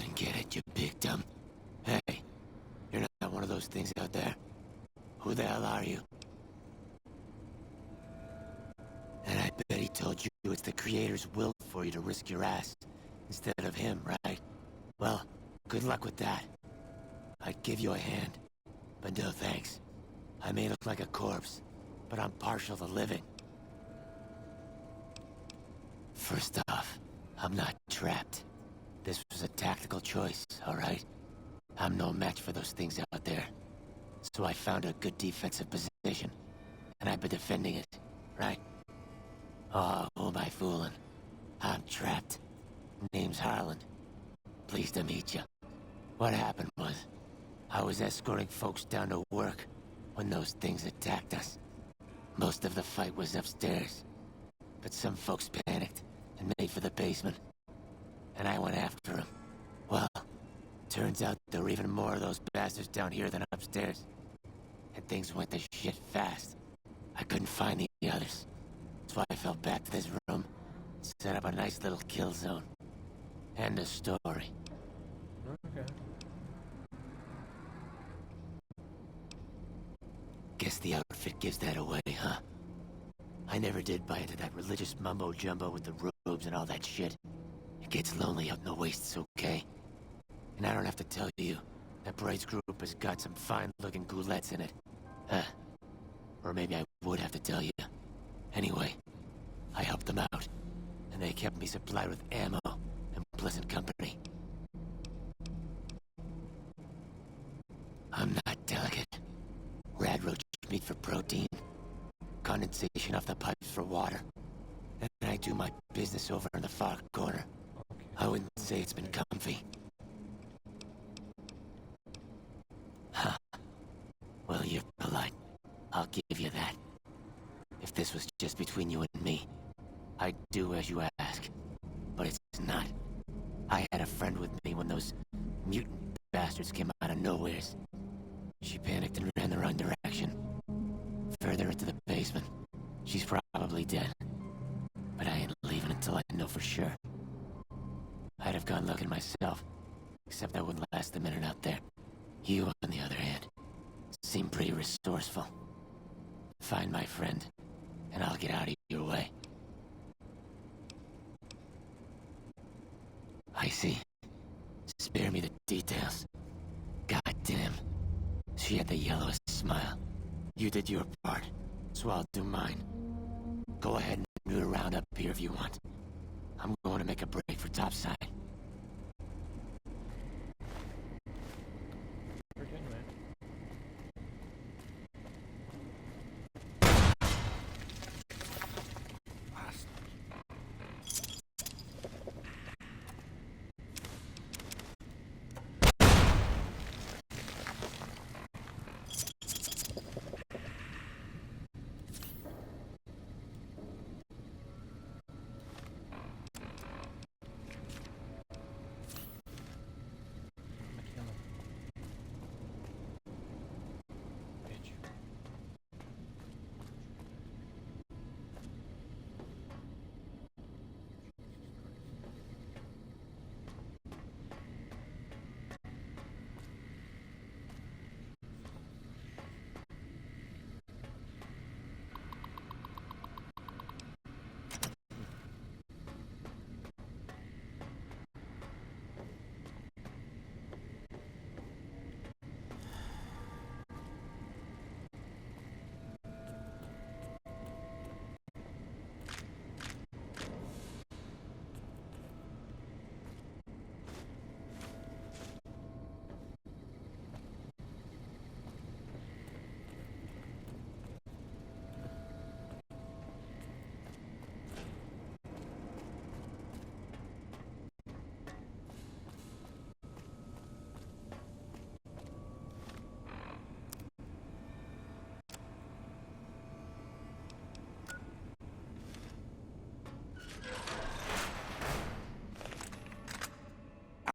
S17: couldn't get it, you big dumb. Hey, you're not one of those things out there. Who the hell are you? And I bet he told you it's the Creator's will for you to risk your ass instead of him, right? Well, good luck with that. I'd give you a hand, but no thanks. I may look like a corpse, but I'm partial to living. First off, I'm not trapped. This was a tactical choice, all right? I'm no match for those things out there. So I found a good defensive position, and I've been defending it, right? Oh, who am I fooling? I'm trapped. Name's Harlan. Pleased to meet you. What happened was, I was escorting folks down to work when those things attacked us. Most of the fight was upstairs, but some folks panicked and made for the basement. And I went after them. Well, turns out there were even more of those bastards down here than upstairs. And things went to shit fast. I couldn't find the others. So I fell back to this room, set up a nice little kill zone. End of story.
S1: Okay.
S17: Guess the outfit gives that away, huh? I never did buy into that religious mumbo-jumbo with the robes and all that shit. It gets lonely out in the wastes, okay? And I don't have to tell you, that Bright's group has got some fine-looking goulettes in it. Huh. Or maybe I would have to tell you. Anyway, I helped them out, and they kept me supplied with ammo and pleasant company. I'm not delicate. Radroach meat for protein, condensation off the pipes for water, and I do my business over in the far corner. I wouldn't say it's been comfy. Huh. Well, you're polite. I'll give you that. If this was just between you and me, I'd do as you ask. But it's not. I had a friend with me when those mutant bastards came out of nowheres. She panicked and ran the wrong direction. Further into the basement. She's probably dead. But I ain't leaving until I know for sure. I'd have gone looking myself, except I wouldn't last a minute out there. You, on the other hand, seem pretty resourceful. Find my friend, and I'll get out of your way. I see. Spare me the details. Goddamn. She had the yellowest smile. You did your part, so I'll do mine. Go ahead and root around up here if you want. I'm going to make a break for topside.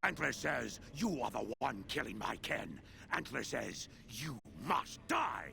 S18: Antler says you are the one killing my kin. Antler says you must die.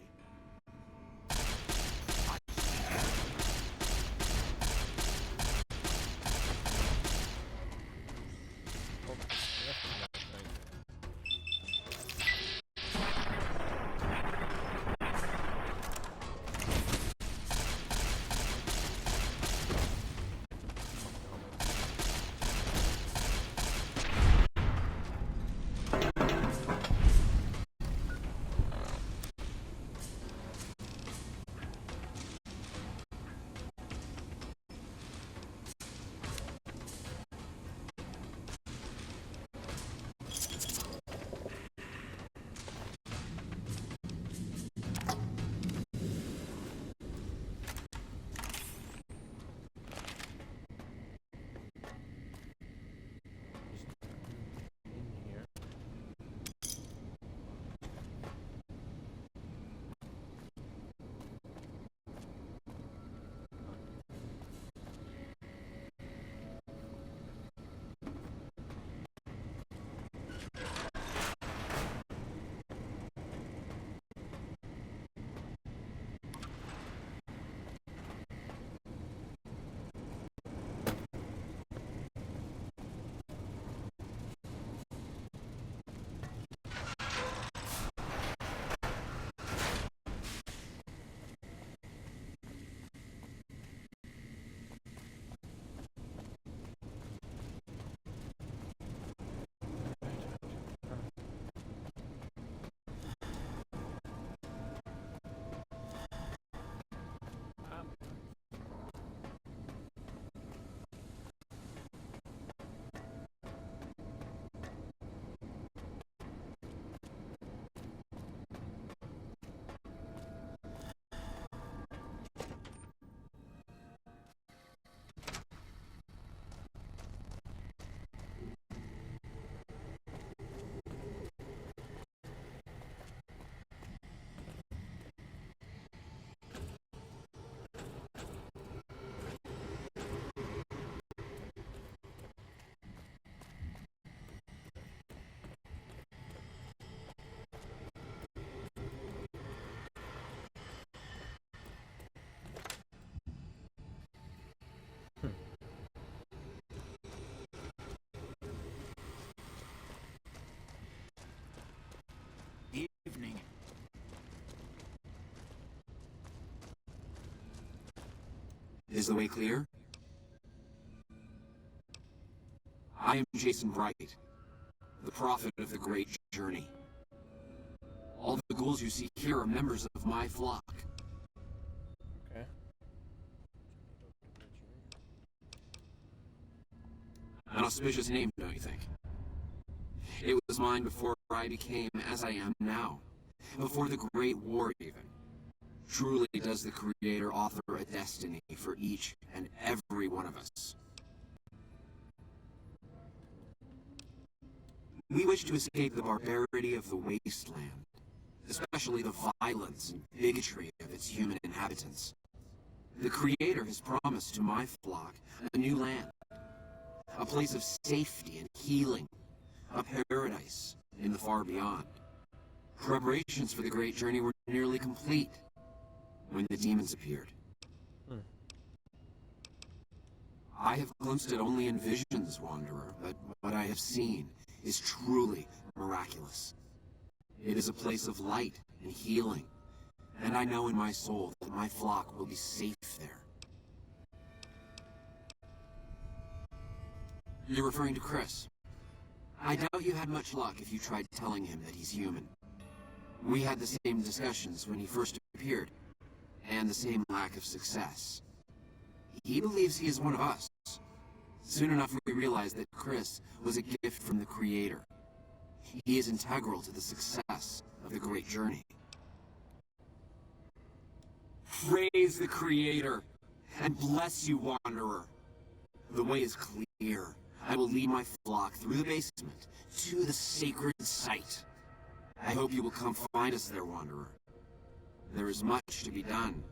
S16: Is the way clear? I am Jason Wright, the prophet of the Great Journey. All the ghouls you see here are members of my flock.
S1: Okay.
S16: An auspicious name, don't you think? It was mine before I became as I am now. Before the Great War, even. Truly does the Creator author a destiny for each and every one of us. We wish to escape the barbarity of the wasteland, especially the violence and bigotry of its human inhabitants. The Creator has promised to my flock a new land, a place of safety and healing, a paradise in the far beyond. Preparations for the Great Journey were nearly complete when the demons appeared. I have glimpsed it only in visions, Wanderer, but what I have seen is truly miraculous. It is a place of light and healing, and I know in my soul that my flock will be safe there. You're referring to Chris. I doubt you had much luck if you tried telling him that he's human. We had the same discussions when he first appeared, and the same lack of success. He believes he is one of us. Soon enough we realized that Chris was a gift from the Creator. He is integral to the success of the Great Journey. Praise the Creator, and bless you, Wanderer. The way is clear. I will lead my flock through the basement to the sacred site. I hope you will come find us there, Wanderer. There is much to be done.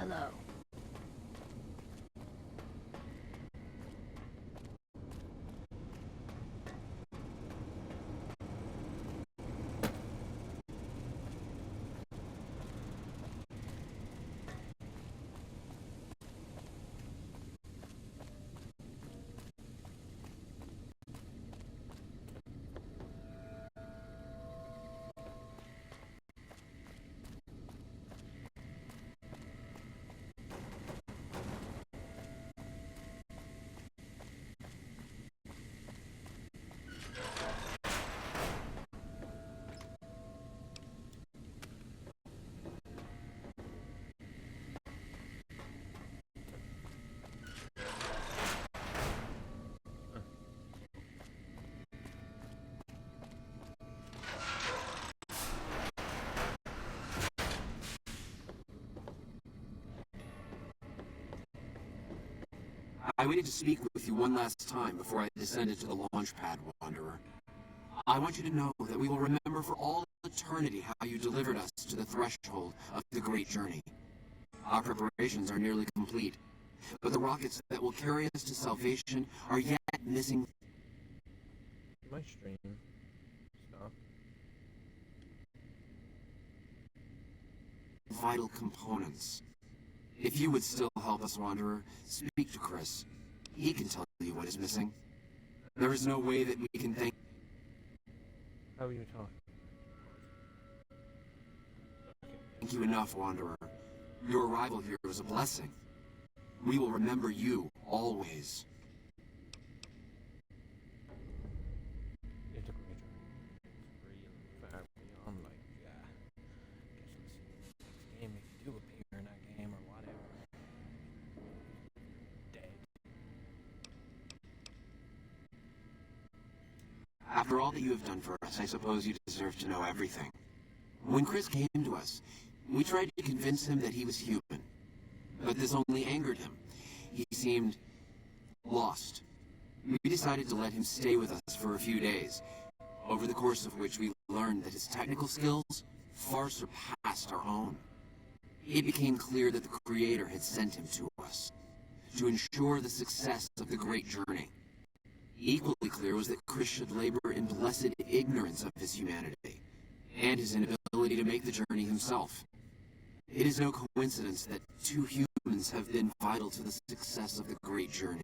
S19: Hello.
S16: I waited to speak with you one last time before I descended to the launch pad, Wanderer. I want you to know that we will remember for all eternity how you delivered us to the threshold of the Great Journey. Our preparations are nearly complete, but the rockets that will carry us to salvation are yet missing.
S1: My stream. Stop.
S16: Vital components. If you would still help us, Wanderer, speak to Chris. He can tell you what is missing. There is no way that we can thank...
S1: How are you talking?
S16: you enough, Wanderer. Your arrival here was a blessing. We will remember you always.
S1: Integrator. Real far beyond, like, yeah. Guess we'll see in the next game if you do appear in that game or whatever. Dead.
S16: After all that you have done for us, I suppose you deserve to know everything. When Chris came to us, we tried to convince him that he was human. But this only angered him. He seemed lost. We decided to let him stay with us for a few days, over the course of which we learned that his technical skills far surpassed our own. It became clear that the Creator had sent him to us, to ensure the success of the Great Journey. Equally clear was that Chris should labor in blessed ignorance of his humanity, and his inability to make the journey himself. It is no coincidence that two humans have been vital to the success of the Great Journey.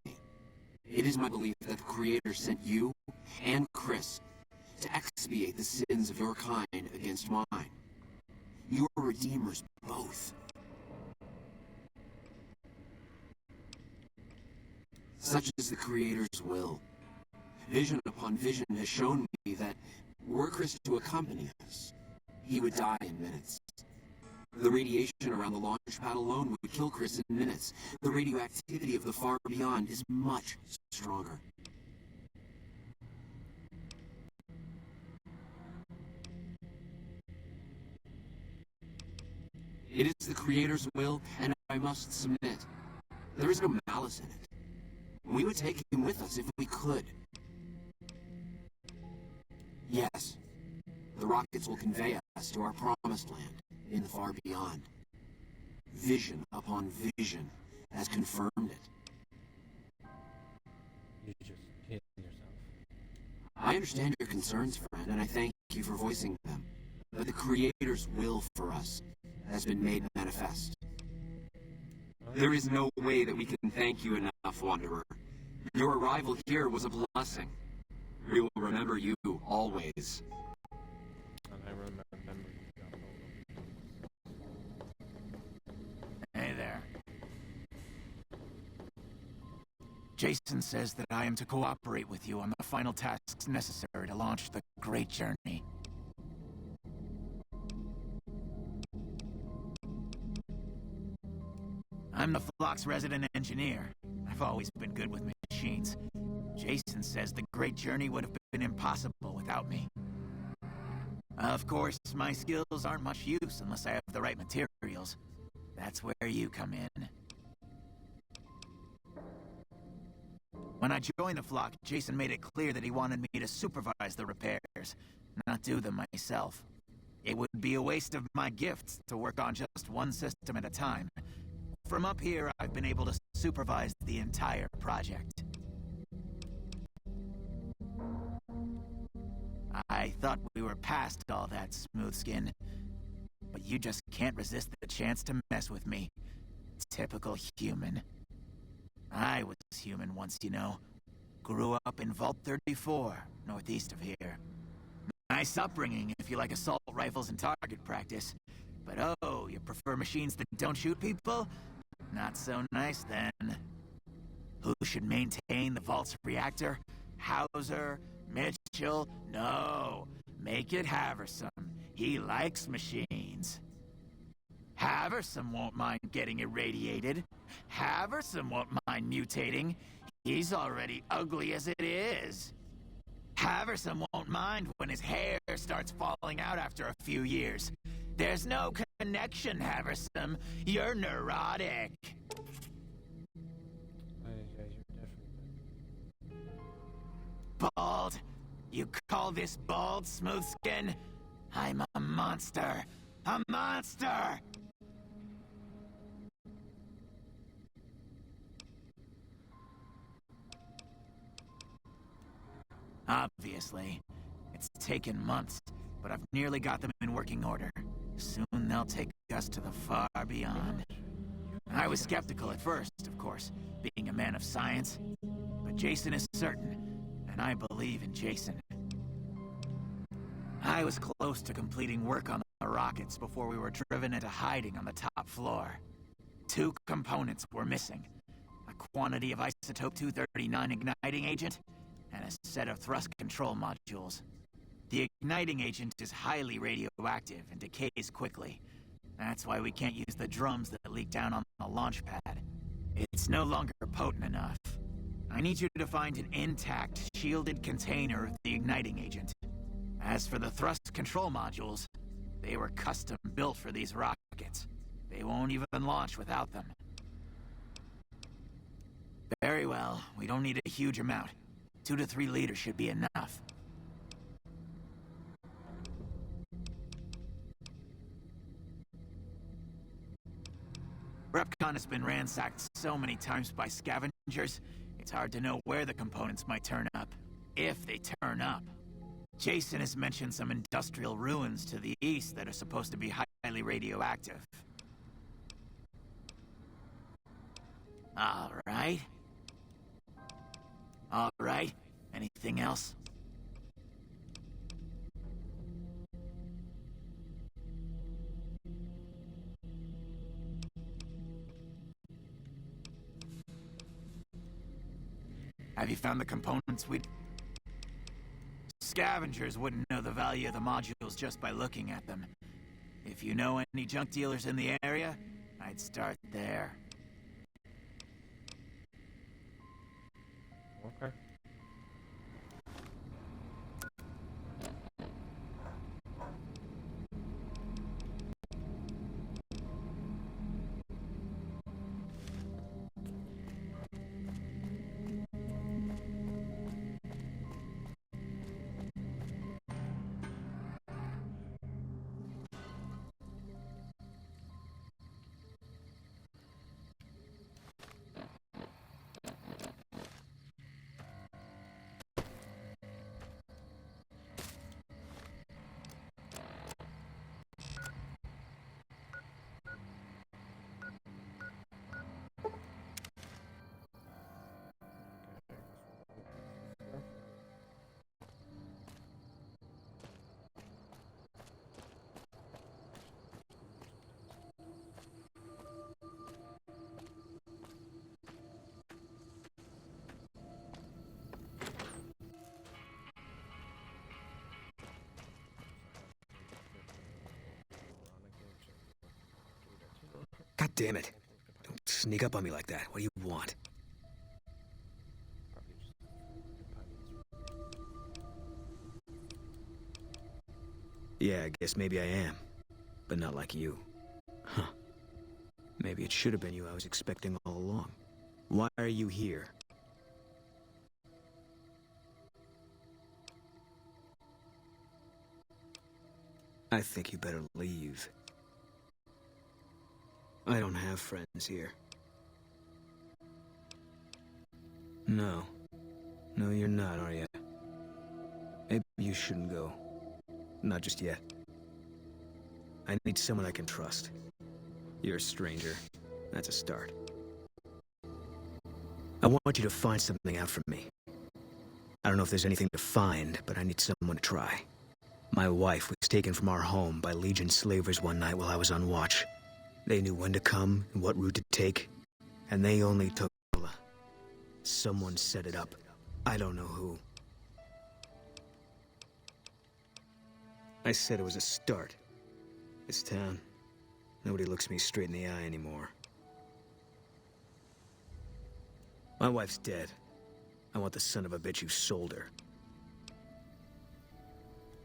S16: It is my belief that the Creator sent you and Chris to expiate the sins of your kind against mine. You are redeemers both. Such is the Creator's will. Vision upon vision has shown me that were Chris to accompany us, he would die in minutes. The radiation around the launch pad alone would kill Chris in minutes. The radioactivity of the far beyond is much stronger. It is the Creator's will, and I must submit. There is no malice in it. We would take him with us if we could. Yes, the rockets will convey us to our promised land in the far beyond. Vision upon vision has confirmed it.
S1: You just hit yourself.
S16: I understand your concerns, friend, and I thank you for voicing them. But the Creator's will for us has been made manifest. There is no way that we can thank you enough, Wanderer. Your arrival here was a blessing. We will remember you always.
S1: And I remember you got
S18: Hey there. Jason says that I am to cooperate with you on the final tasks necessary to launch the Great Journey. I'm the Flock's resident engineer. I've always been good with machines. Jason says the Great Journey would have been impossible without me. Of course, my skills aren't much use unless I have the right materials. That's where you come in. When I joined the Flock, Jason made it clear that he wanted me to supervise the repairs, not do them myself. It would be a waste of my gifts to work on just one system at a time. From up here, I've been able to supervise the entire project. I thought we were past all that, Smoothskin. But you just can't resist the chance to mess with me. Typical human. I was human once, you know. Grew up in Vault 34, northeast of here. Nice upbringing if you like assault rifles and target practice. But oh, you prefer machines that don't shoot people? Not so nice then. Who should maintain the Vault's reactor? Hauser? Mitchell? No. Make it Haversam. He likes machines. Haversam won't mind getting irradiated. Haversam won't mind mutating. He's already ugly as it is. Haversam won't mind when his hair starts falling out after a few years. There's no connection, Haversam. You're neurotic. Bald? You call this bald, Smoothskin? I'm a monster. A monster! Obviously. It's taken months, but I've nearly got them in working order. Soon they'll take us to the far beyond. I was skeptical at first, of course, being a man of science. But Jason is certain, and I believe in Jason. I was close to completing work on the rockets before we were driven into hiding on the top floor. 2 components were missing. A quantity of isotope 239 igniting agent, and a set of thrust control modules. The igniting agent is highly radioactive and decays quickly. That's why we can't use the drums that leak down on the launch pad. It's no longer potent enough. I need you to find an intact, shielded container of the igniting agent. As for the thrust control modules, they were custom built for these rockets. They won't even launch without them. Very well, we don't need a huge amount. 2 to 3 liters should be enough. REPCON has been ransacked so many times by scavengers, it's hard to know where the components might turn up. If they turn up. Jason has mentioned some industrial ruins to the east that are supposed to be highly radioactive. All right. All right. Anything else? Have you found the components we'd... Scavengers wouldn't know the value of the modules just by looking at them. If you know any junk dealers in the area, I'd start there.
S1: Okay.
S11: God damn it. Don't sneak up on me like that. What do you want? Yeah, I guess maybe I am. But not like you. Huh. Maybe it should have been you I was expecting all along. Why are you here? I think you better leave. I don't have friends here. No. No, you're not, are you? Maybe you shouldn't go. Not just yet. I need someone I can trust. You're a stranger. That's a start. I want you to find something out for me. I don't know if there's anything to find, but I need someone to try. My wife was taken from our home by Legion slavers one night while I was on watch. They knew when to come and what route to take, and they only took Paula. Someone set it up. I don't know who. I said it was a start. This town, nobody looks me straight in the eye anymore. My wife's dead. I want the son of a bitch who sold her.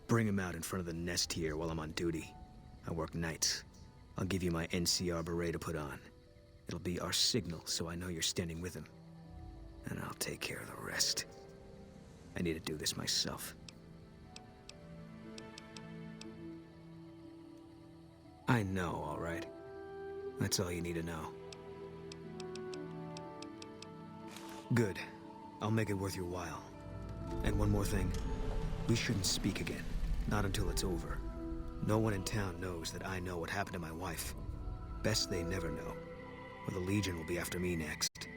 S11: Bring him out in front of the nest here while I'm on duty. I work nights. I'll give you my NCR beret to put on. It'll be our signal so I know you're standing with him. And I'll take care of the rest. I need to do this myself. I know, all right. That's all you need to know. Good. I'll make it worth your while. And one more thing. We shouldn't speak again. Not until it's over. No one in town knows that I know what happened to my wife. Best they never know, or the Legion will be after me next.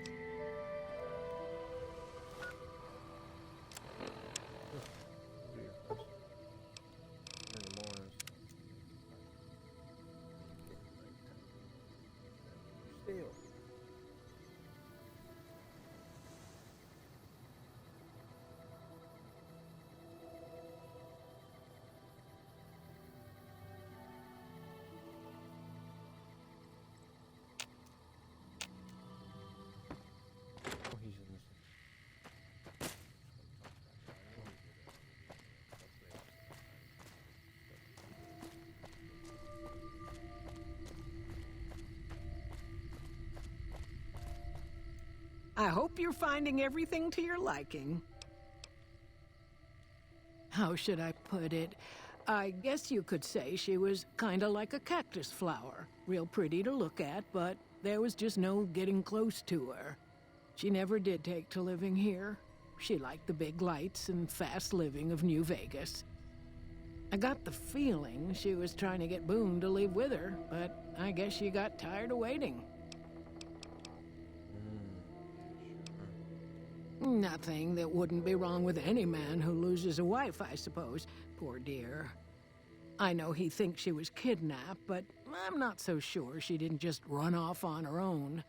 S3: I hope you're finding everything to your liking. How should I put it? I guess you could say she was kinda like a cactus flower. Real pretty to look at, but there was just no getting close to her. She never did take to living here. She liked the big lights and fast living of New Vegas. I got the feeling she was trying to get Boone to leave with her, but I guess she got tired of waiting. Nothing that wouldn't be wrong with any man who loses a wife, I suppose. Poor dear. I know he thinks she was kidnapped, but I'm not so sure she didn't just run off on her own.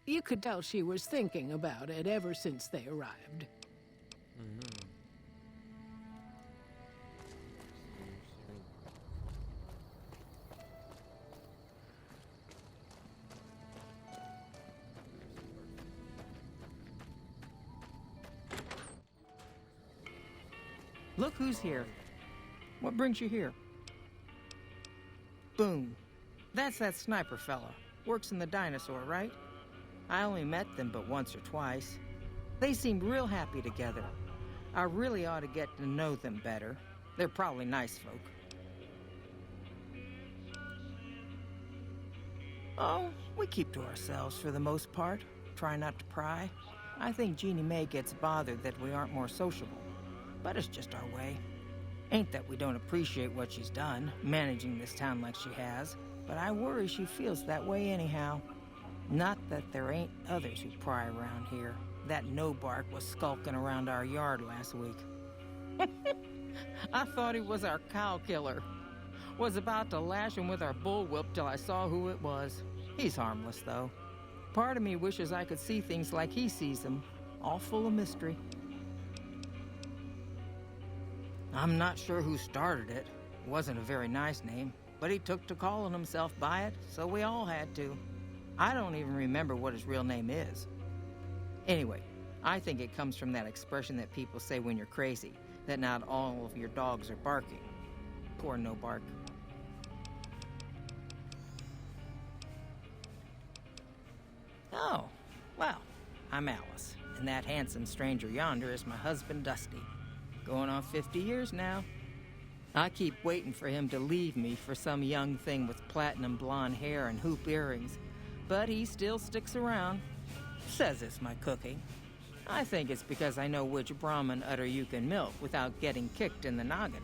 S3: You could tell she was thinking about it ever since they arrived.
S19: Look who's here. What brings you here? Boone. That's that sniper fella. Works in the dinosaur, right? I only met them but once or twice. They seemed real happy together. I really ought to get to know them better. They're probably nice folk. Oh, we keep to ourselves for the most part. Try not to pry. I think Jeannie Mae gets bothered that we aren't more sociable. But it's just our way. Ain't that we don't appreciate what she's done, managing this town like she has, but I worry she feels that way anyhow. Not that there ain't others who pry around here. That no-bark was skulking around our yard last week. I thought he was our cow killer. Was about to lash him with our bullwhip till I saw who it was. He's harmless, though. Part of me wishes I could see things like he sees them, all full of mystery. I'm not sure who started it. It wasn't a very nice name, but he took to calling himself by it, so we all had to. I don't even remember what his real name is. Anyway, I think it comes from that expression that people say when you're crazy, that not all of your dogs are barking. Poor No Bark. Oh, well, I'm Alice, and that handsome stranger yonder is my husband, Dusty. Going on 50 years now. I keep waiting for him to leave me for some young thing with platinum blonde hair and hoop earrings, but he still sticks around. Says it's my cooking. I think it's because I know which Brahmin udder you can milk without getting kicked in the noggin.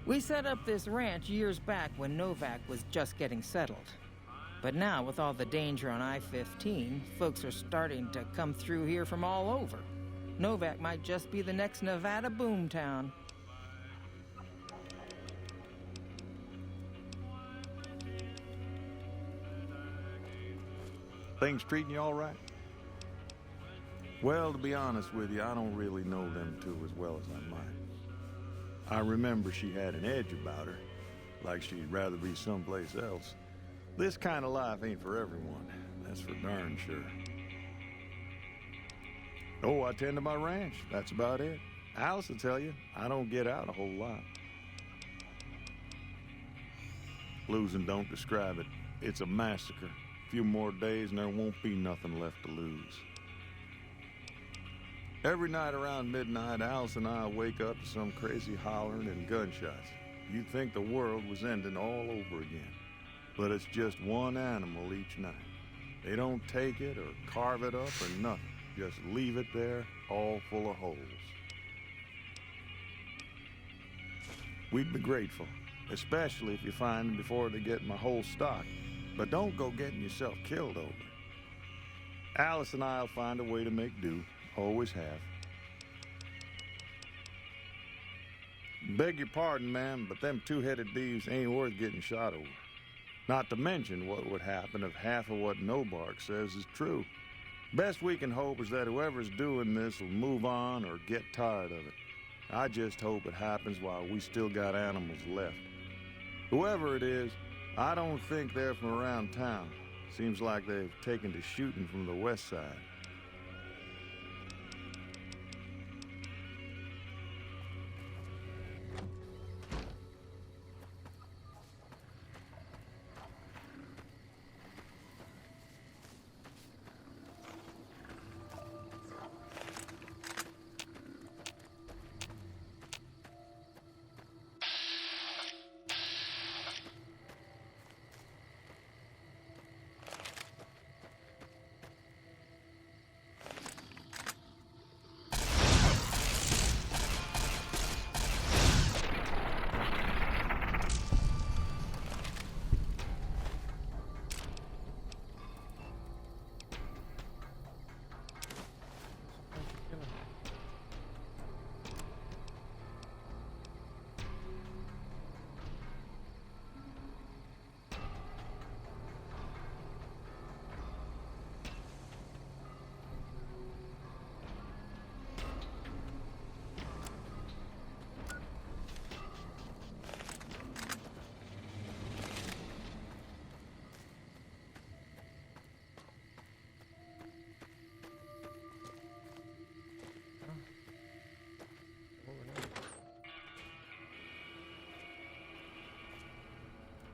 S19: We set up this ranch years back when Novak was just getting settled. But now, with all the danger on I-15, folks are starting to come through here from all over. Novak might just be the next Nevada boomtown.
S4: Things treating you all right? Well, to be honest with you, I don't really know them two as well as I might. I remember she had an edge about her, like she'd rather be someplace else. This kind of life ain't for everyone, that's for darn sure. Oh, I tend to my ranch, that's about it. Alice will tell you, I don't get out a whole lot. Losing don't describe it. It's a massacre. A few more days and there won't be nothing left to lose. Every night around midnight, Alice and I wake up to some crazy hollering and gunshots. You'd think the world was ending all over again. But it's just one animal each night. They don't take it or carve it up or nothing. Just leave it there, all full of holes. We'd be grateful, especially if you find them before they get my whole stock. But don't go getting yourself killed over it. Alice and I'll find a way to make do. Always have. Beg your pardon, ma'am, but them two-headed beeves ain't worth getting shot over. Not to mention what would happen if half of what Nobark says is true. Best we can hope is that whoever's doing this will move on or get tired of it. I just hope it happens while we still got animals left. Whoever it is, I don't think they're from around town. Seems like they've taken to shooting from the west side.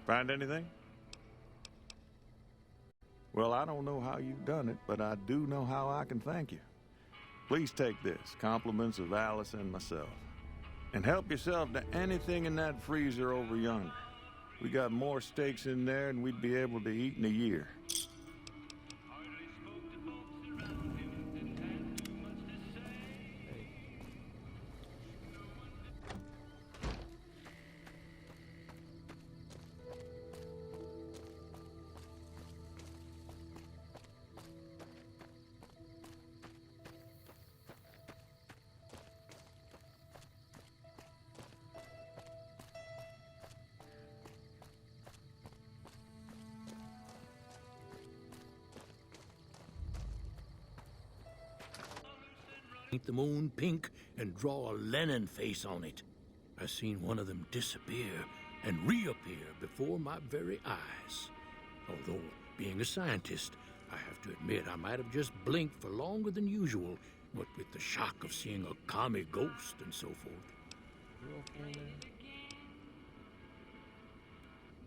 S4: Find anything? Well, I don't know how you've done it, but I do know how I can thank you. Please take this, compliments of Alice and myself. And help yourself to anything in that freezer over yonder. We got more steaks in there than we'd be able to eat in a year.
S20: Paint the moon pink and draw a Lenin face on it. I seen one of them disappear and reappear before my very eyes. Although, being a scientist, I have to admit I might have just blinked for longer than usual, what with the shock of seeing a commie ghost and so forth.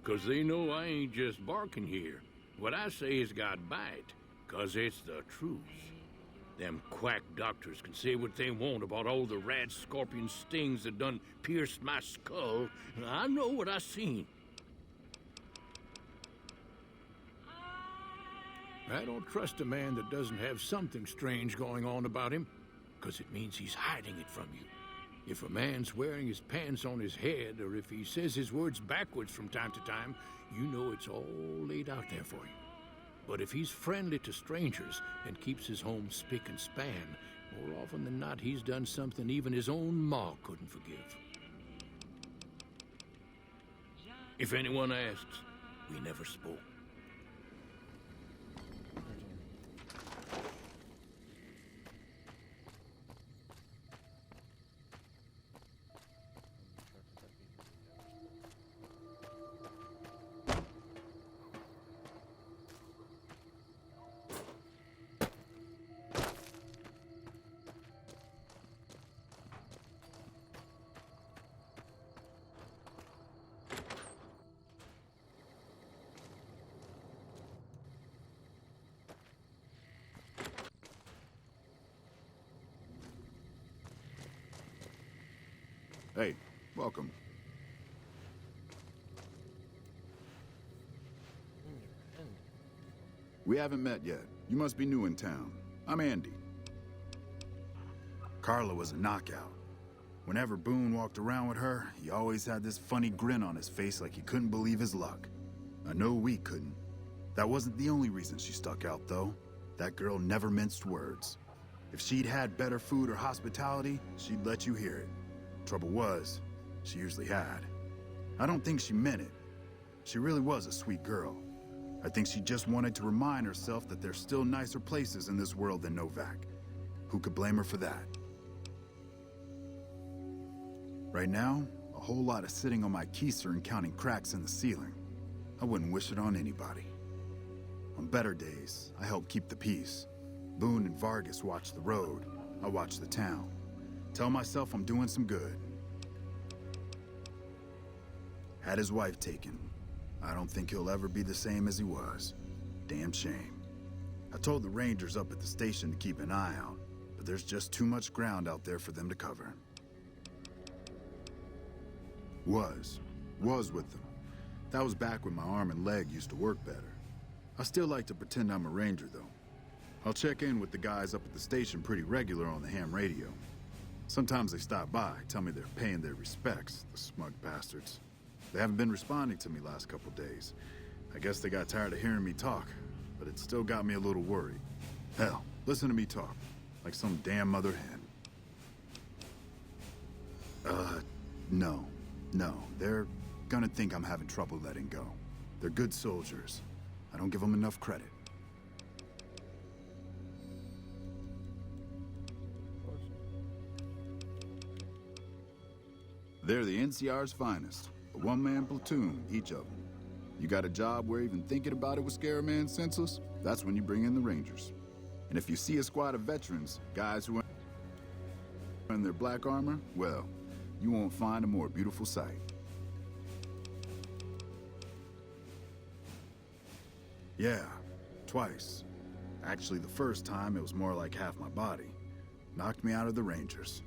S20: 'Cause they know I ain't just barking here. What I say has got bite, 'cause it's the truth. Them quack doctors can say what they want about all the rad scorpion stings that done pierced my skull. I know what I seen. I don't trust a man that doesn't have something strange going on about him, 'cause it means he's hiding it from you. If a man's wearing his pants on his head, or if he says his words backwards from time to time, you know it's all laid out there for you. But if he's friendly to strangers and keeps his home spick and span, more often than not, he's done something even his own ma couldn't forgive. If anyone asks, we never spoke.
S6: Hey, welcome. We haven't met yet. You must be new in town. I'm Andy. Carla was a knockout. Whenever Boone walked around with her, he always had this funny grin on his face like he couldn't believe his luck. I know we couldn't. That wasn't the only reason she stuck out, though. That girl never minced words. If she'd had better food or hospitality, she'd let you hear it. Trouble was, she usually had. I don't think she meant it. She really was a sweet girl. I think she just wanted to remind herself that there's still nicer places in this world than Novak. Who could blame her for that? Right now, a whole lot of sitting on my keister and counting cracks in the ceiling. I wouldn't wish it on anybody. On better days, I help keep the peace. Boone and Vargas watch the road. I watch the town. Tell myself I'm doing some good. Had his wife taken. I don't think he'll ever be the same as he was. Damn shame. I told the Rangers up at the station to keep an eye out, but there's just too much ground out there for them to cover. Was with them. That was back when my arm and leg used to work better. I still like to pretend I'm a Ranger, though. I'll check in with the guys up at the station pretty regular on the ham radio. Sometimes they stop by, tell me they're paying their respects, the smug bastards. They haven't been responding to me last couple days. I guess they got tired of hearing me talk, but it still got me a little worried. Hell, listen to me talk, like some damn mother hen. No, they're gonna think I'm having trouble letting go. They're good soldiers. I don't give them enough credit. They're the NCR's finest. A one-man platoon, each of them. You got a job where even thinking about it would scare a man senseless? That's when you bring in the Rangers. And if you see a squad of veterans, guys who are in their black armor, well, you won't find a more beautiful sight. Yeah, twice. Actually, the first time, it was more like half my body. Knocked me out of the Rangers.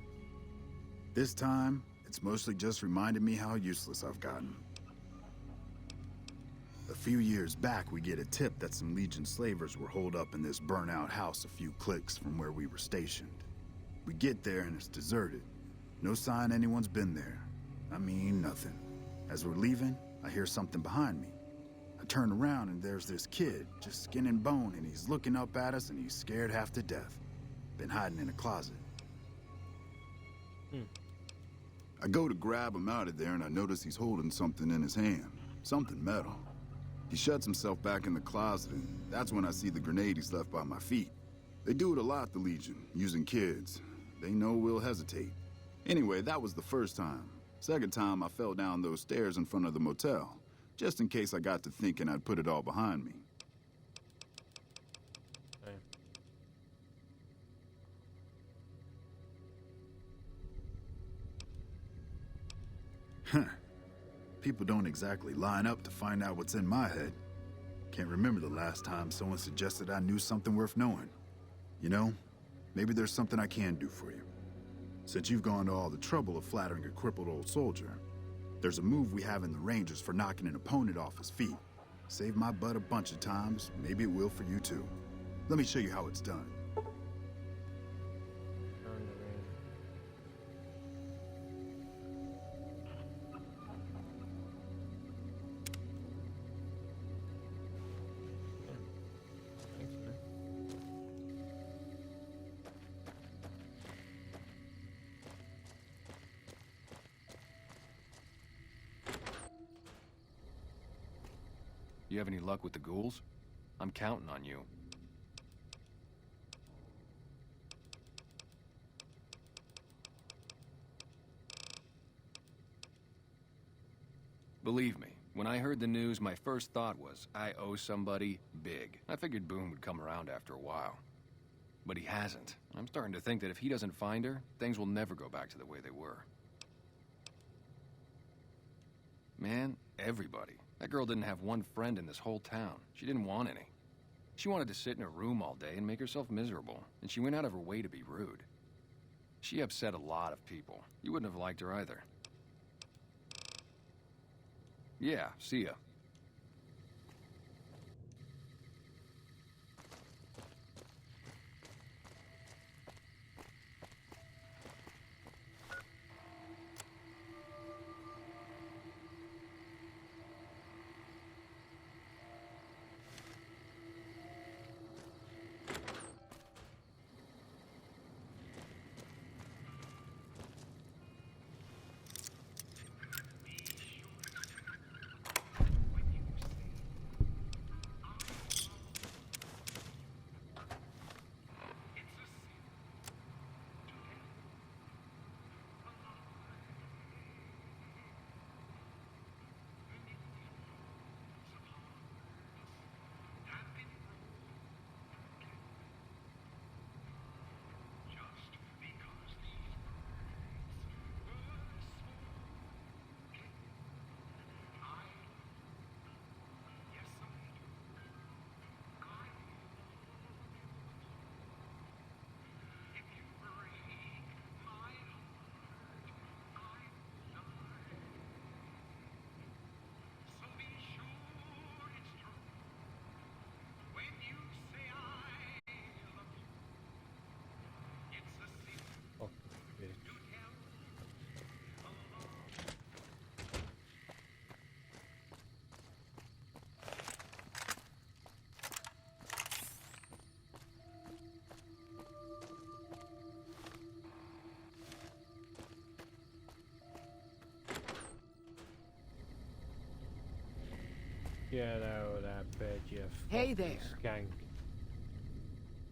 S6: This time, it's mostly just reminded me how useless I've gotten. A few years back, we get a tip that some Legion slavers were holed up in this burnt-out house a few clicks from where we were stationed. We get there and it's deserted. No sign anyone's been there. I mean, nothing. As we're leaving, I hear something behind me. I turn around and there's this kid, just skin and bone, and he's looking up at us and he's scared half to death. Been hiding in a closet. I go to grab him out of there and I notice he's holding something in his hand. Something metal. He shuts himself back in the closet and that's when I see the grenade he's left by my feet. They do it a lot, the Legion, using kids. They know we'll hesitate. Anyway, that was the first time. Second time, I fell down those stairs in front of the motel, just in case I got to thinking I'd put it all behind me. Huh. People don't exactly line up to find out what's in my head. Can't remember the last time someone suggested I knew something worth knowing. You know, maybe there's something I can do for you. Since you've gone to all the trouble of flattering a crippled old soldier, there's a move we have in the Rangers for knocking an opponent off his feet. Saved my butt a bunch of times, maybe it will for you too. Let me show you how it's done.
S14: You have any luck with the ghouls? I'm counting on you. Believe me, when I heard the news, my first thought was, I owe somebody big. I figured Boone would come around after a while. But he hasn't. I'm starting to think that if he doesn't find her, things will never go back to the way they were. Man, everybody. That girl didn't have one friend in this whole town. She didn't want any. She wanted to sit in her room all day and make herself miserable, and she went out of her way to be rude. She upset a lot of people. You wouldn't have liked her either. Yeah, see ya.
S1: Get out of that bed, you
S3: Hey
S1: fucking
S3: there.
S1: skank.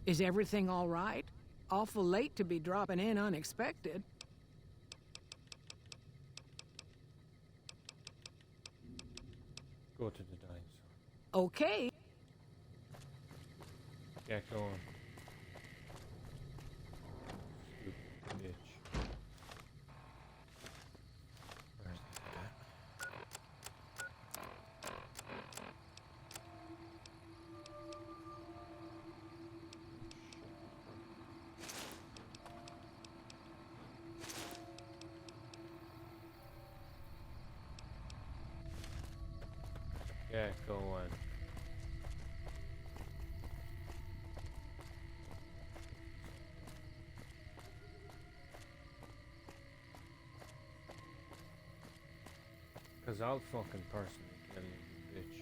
S3: Is everything all right? Awful late to be dropping in unexpected.
S1: Go to the dinosaur.
S3: Okay.
S1: Get going. Stupid bitch. Where's the cat? Get going. Cause I'll fucking personally kill you, you bitch.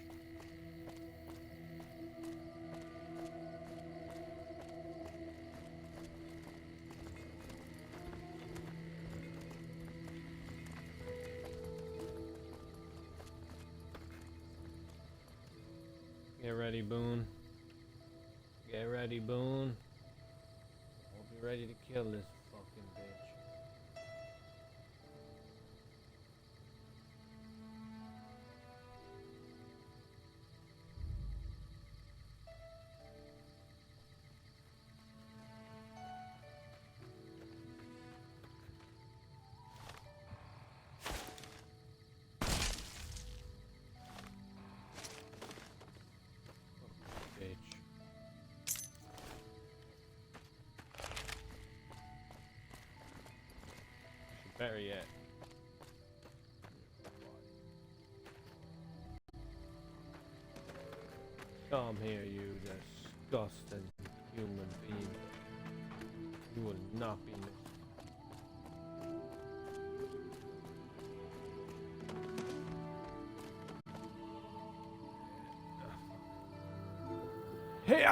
S1: Get ready, Boone. Get ready, Boone. We'll be ready to kill this fucking bitch. Better yet. Come here, you disgusting human being. You will not be missed. Hey!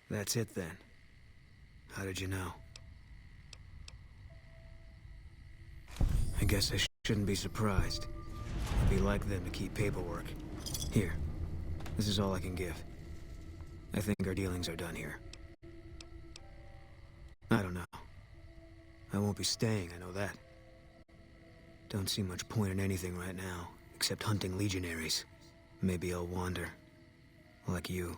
S11: That's it then. How did you know? I guess I shouldn't be surprised. It'd be like them to keep paperwork. Here. This is all I can give. I think our dealings are done here. I don't know. I won't be staying, I know that. Don't see much point in anything right now, except hunting legionaries. Maybe I'll wander. Like you.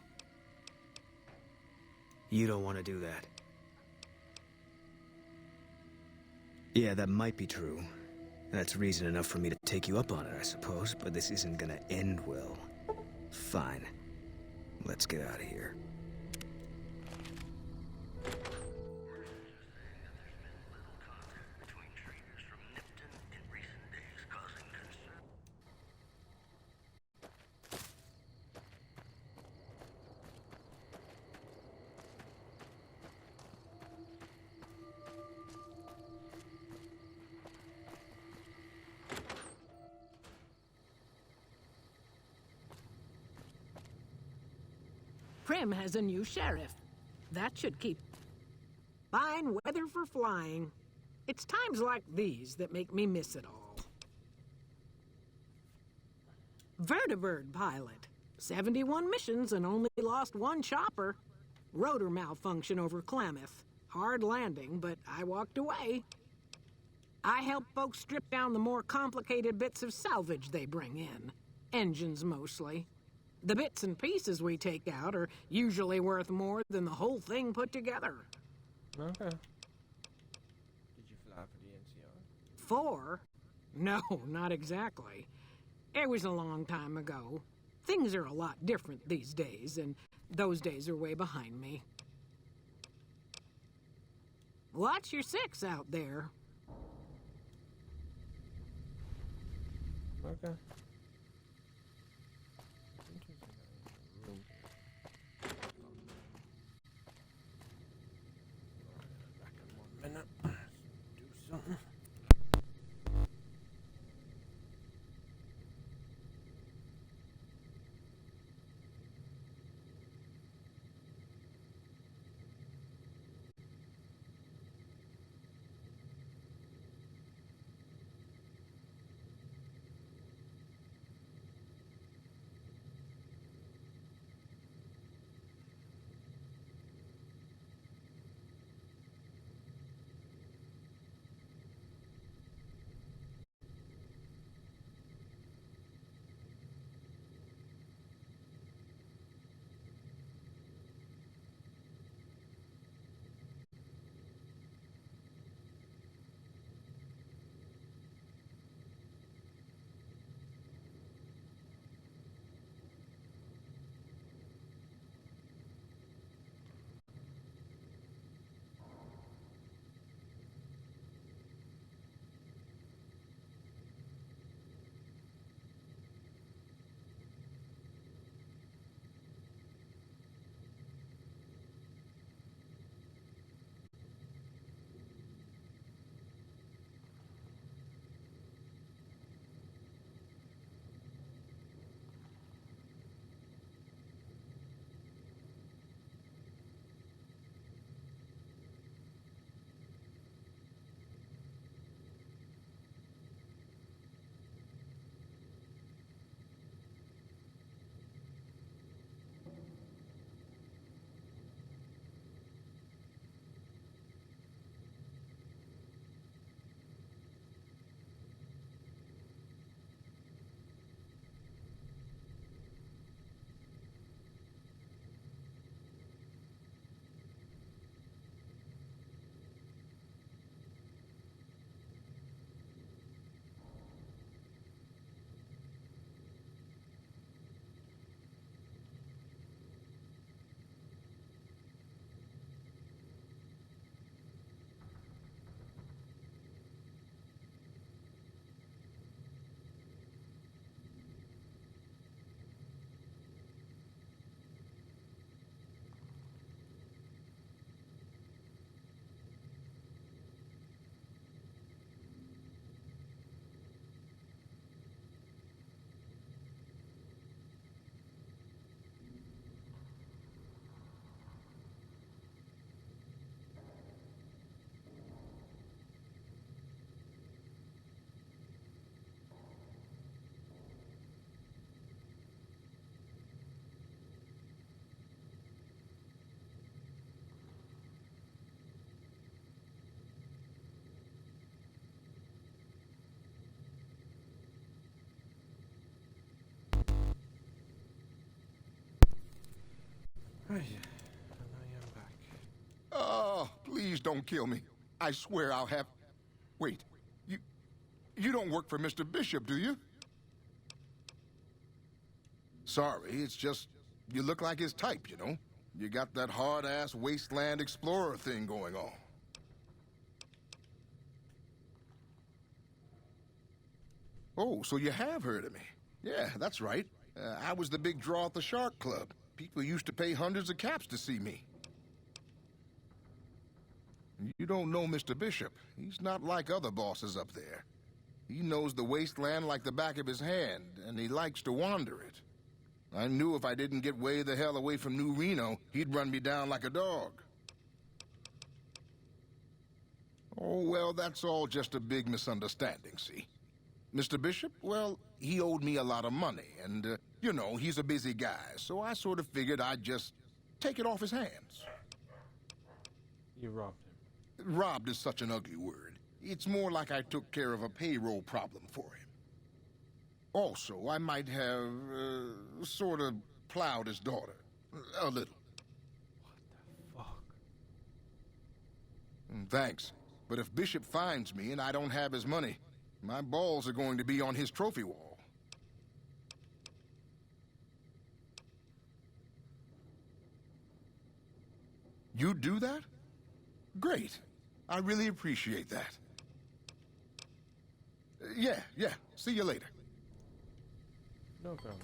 S11: You don't want to do that. Yeah, that might be true. That's reason enough for me to take you up on it, I suppose, but this isn't gonna end well. Fine. Let's get out of here.
S3: Primm has a new sheriff. That should keep fine weather for flying. It's times like these that make me miss it all. Vertibird pilot. 71 missions and only lost one chopper. Rotor malfunction over Klamath. Hard landing, but I walked away. I help folks strip down the more complicated bits of salvage they bring in. Engines mostly. The bits and pieces we take out are usually worth more than the whole thing put together.
S1: Okay. Did you fly for the NCR?
S3: 4? No, not exactly. It was a long time ago. Things are a lot different these days, and those days are way behind me. Watch your 6 out there.
S1: Okay.
S13: don't kill me. I swear I'll have... Wait, you don't work for Mr. Bishop, do you? Sorry, it's just you look like his type, you know? You got that hard-ass wasteland explorer thing going on. Oh, so you have heard of me. Yeah, that's right. I was the big draw at the Shark Club. People used to pay hundreds of caps to see me. You don't know Mr. Bishop. He's not like other bosses up there. He knows the wasteland like the back of his hand, and he likes to wander it. I knew if I didn't get way the hell away from New Reno, he'd run me down like a dog. Oh, well, that's all just a big misunderstanding, see? Mr. Bishop, well, he owed me a lot of money, and, you know, he's a busy guy, so I sort of figured I'd just take it off his hands.
S1: You robbed him.
S13: Robbed is such an ugly word. It's more like I took care of a payroll problem for him. Also, I might have, sort of plowed his daughter. A little.
S1: What the fuck?
S13: Thanks. But if Bishop finds me and I don't have his money, my balls are going to be on his trophy wall. You do that? Great. I really appreciate that. Yeah. See you later.
S1: No problem.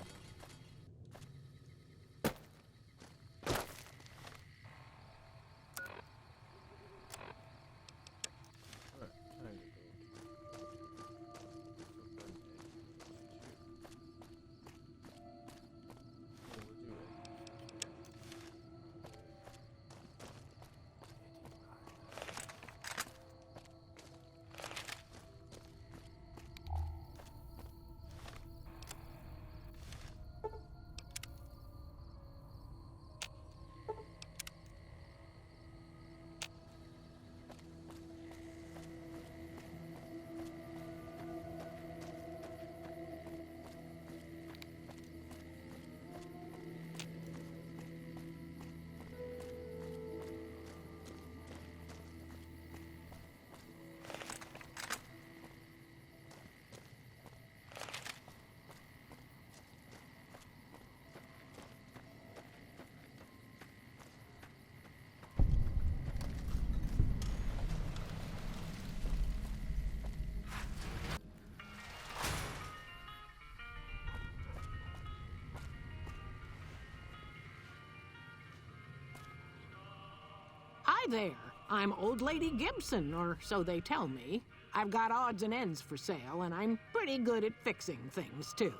S3: Hi there. I'm Old Lady Gibson, or so they tell me. I've got odds and ends for sale, and I'm pretty good at fixing things, too.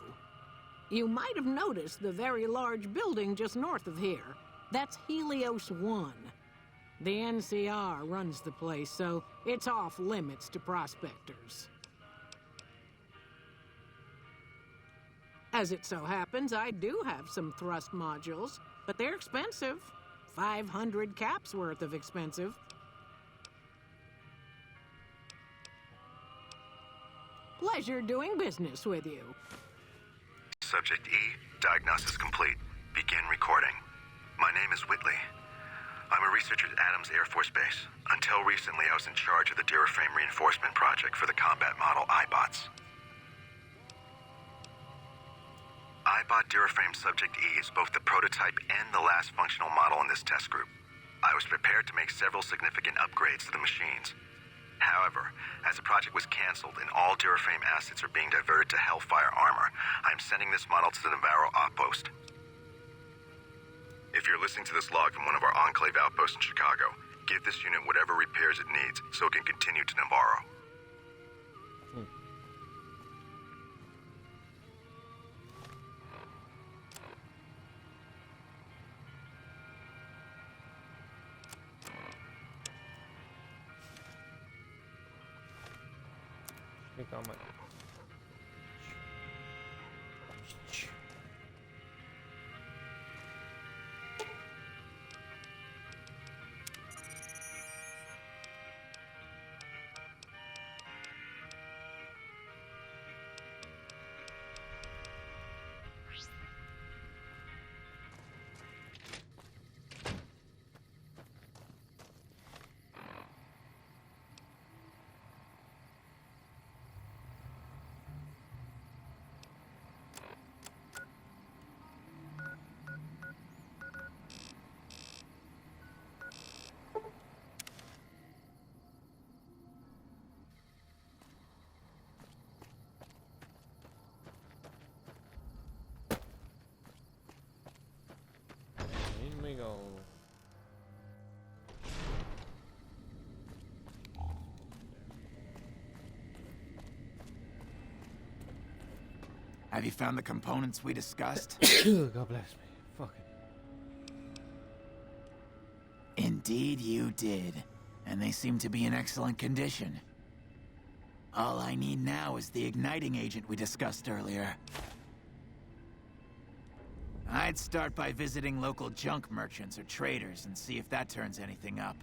S3: You might have noticed the very large building just north of here. That's Helios 1. The NCR runs the place, so it's off limits to prospectors. As it so happens, I do have some thrust modules, but they're expensive. 500 caps worth of expensive. Pleasure doing business with you.
S21: Subject E, diagnosis complete. Begin recording. My name is Whitley. I'm a researcher at Adams Air Force Base. Until recently, I was in charge of the Duraframe reinforcement project for the combat model iBots. iBot Duraframe Subject E is both the prototype and the last functional model in this test group. I was prepared to make several significant upgrades to the machines. However, as the project was canceled and all Duraframe assets are being diverted to Hellfire armor, I'm sending this model to the Navarro outpost. If you're listening to this log from one of our Enclave outposts in Chicago, give this unit whatever repairs it needs so it can continue to Navarro.
S1: Click on my...
S18: Have you found the components we discussed?
S1: God bless me. Fucking.
S18: Indeed you did. And they seem to be in excellent condition. All I need now is the igniting agent we discussed earlier. I'd start by visiting local junk merchants or traders and see if that turns anything up.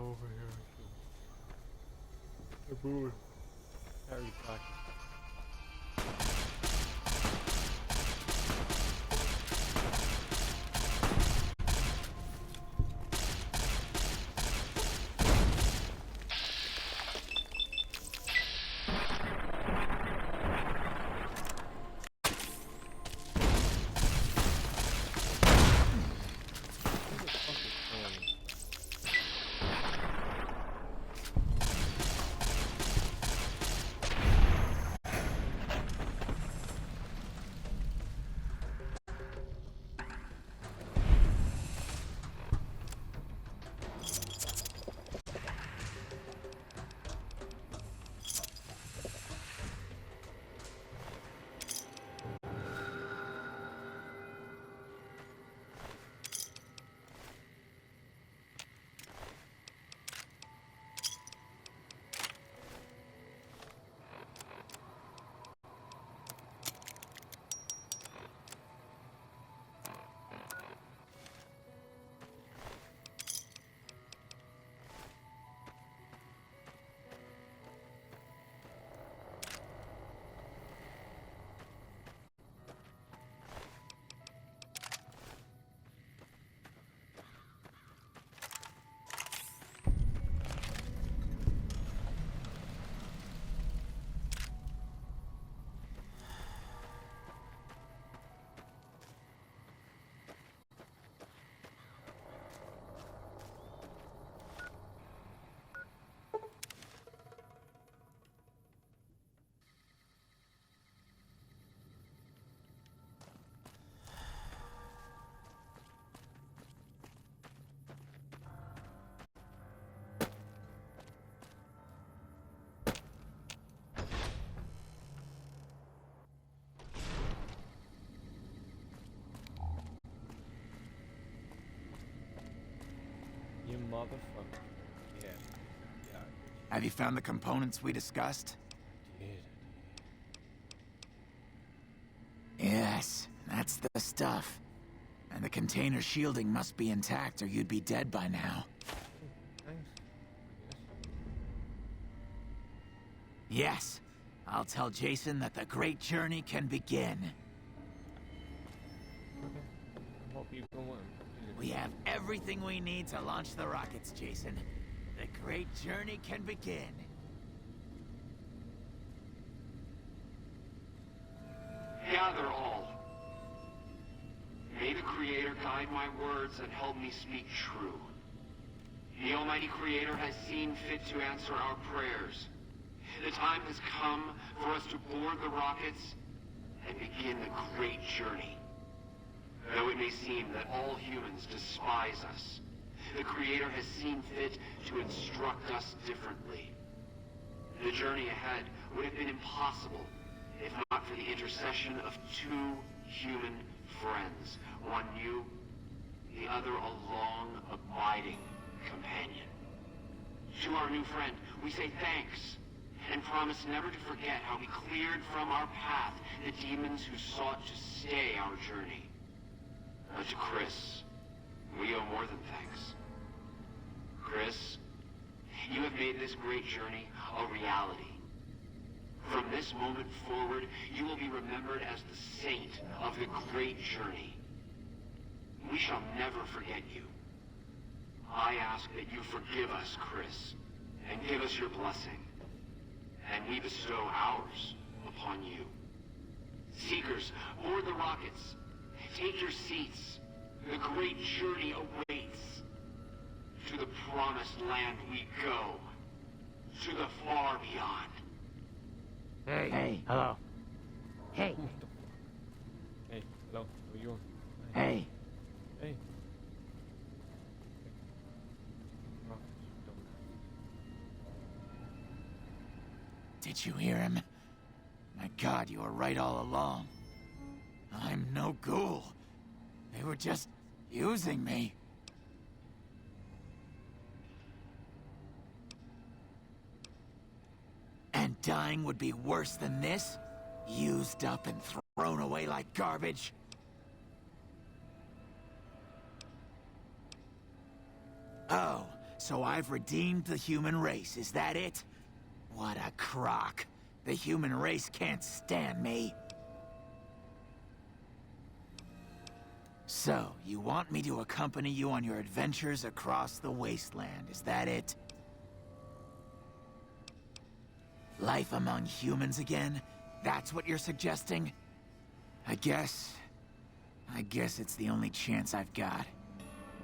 S1: over here. They're moving. Harry back. You motherfucker. Yeah. Yeah.
S18: Have you found the components we discussed? Yes, that's the stuff. And the container shielding must be intact or you'd be dead by now. Yes, I'll tell Jason that the great journey can begin.
S1: Hope you go on.
S18: We have everything we need to launch the rockets, Jason. The great journey can begin.
S15: Gather all. May the Creator guide my words and help me speak true. The Almighty Creator has seen fit to answer our prayers. The time has come for us to board the rockets and begin the great journey. Though it may seem that all humans despise us, the Creator has seen fit to instruct us differently. The journey ahead would have been impossible if not for the intercession of two human friends, one new, the other a long, abiding companion. To our new friend, we say thanks, and promise never to forget how we cleared from our path the demons who sought to stay our journey. But to Chris, we owe more than thanks. Chris, you have made this great journey a reality. From this moment forward, you will be remembered as the saint of the great journey. We shall never forget you. I ask that you forgive us, Chris, and give us your blessing. And we bestow ours upon you. Seekers, board the rockets. Take your seats. The great journey awaits. To the promised land we go. To the far beyond.
S18: Hey. Hey. Hello. Hey.
S1: Hey. Hello. Who are you?
S18: Hey.
S1: Hey.
S18: Did you hear him? My God, you were right all along. I'm no ghoul. They were just using me. And dying would be worse than this? Used up and thrown away like garbage? Oh, So I've redeemed the human race, is that it? What a crock. The human race can't stand me. So, you want me to accompany you on your adventures across the wasteland, is that it? Life among humans again? That's what you're suggesting? I guess it's the only chance I've got.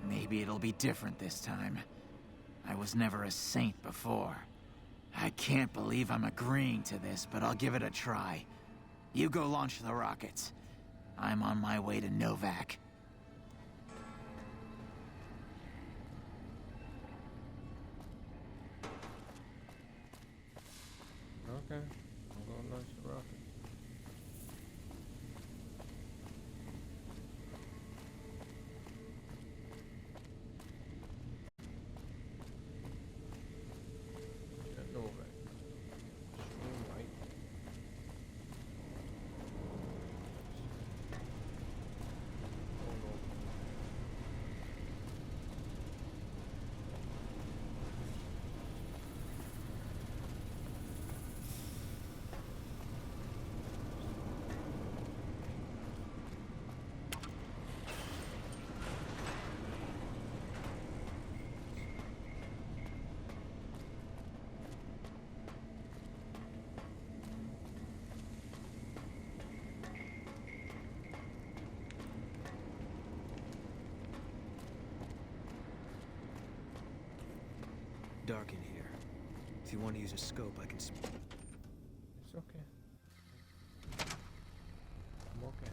S18: Maybe it'll be different this time. I was never a saint before. I can't believe I'm agreeing to this, but I'll give it a try. You go launch the rockets. I'm on my way to Novak.
S1: Okay, I'm gonna launch the rocket. Jet Novak. Stream right.
S11: Dark in here. If you want to use a scope, I can...
S1: It's okay. I'm okay.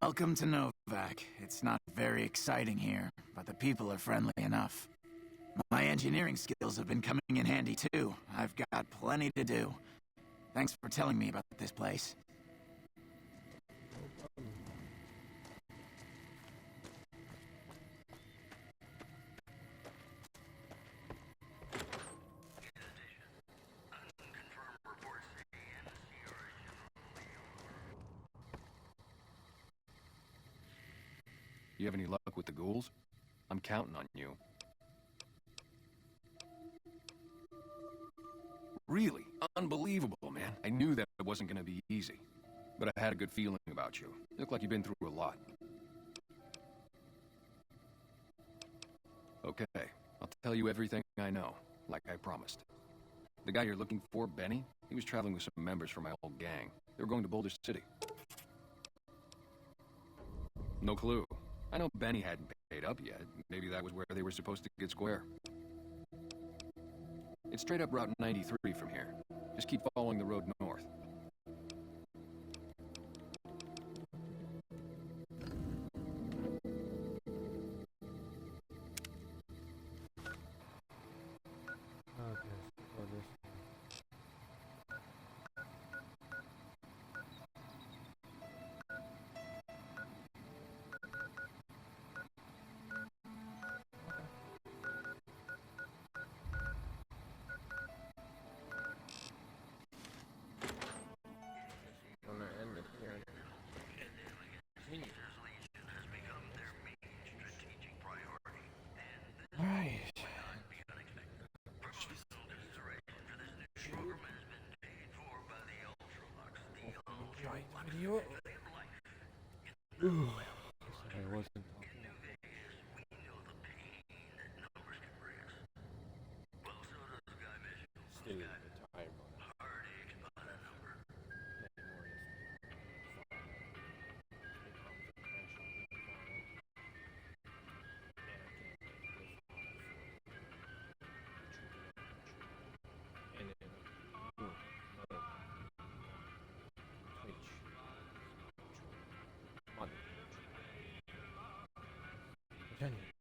S18: Welcome to Novak. It's not very exciting here, but the people are friendly enough. My engineering skills have been coming in handy too. I've got plenty to do. Thanks for telling me about this place.
S14: You have any luck with the ghouls? I'm counting on you. Really? Unbelievable, man. I knew that it wasn't gonna be easy. But I had a good feeling about you. You look like you've been through a lot. Okay, I'll tell you everything I know, like I promised. The guy you're looking for, Benny, he was traveling with some members from my old gang. They were going to Boulder City. No clue. I know Benny hadn't paid up yet. Maybe that was where they were supposed to get square. It's straight up Route 93 from here. Just keep following the road north.
S1: Right. Video. Ooh. I wasn't talking. Still a bit tired, Twitch.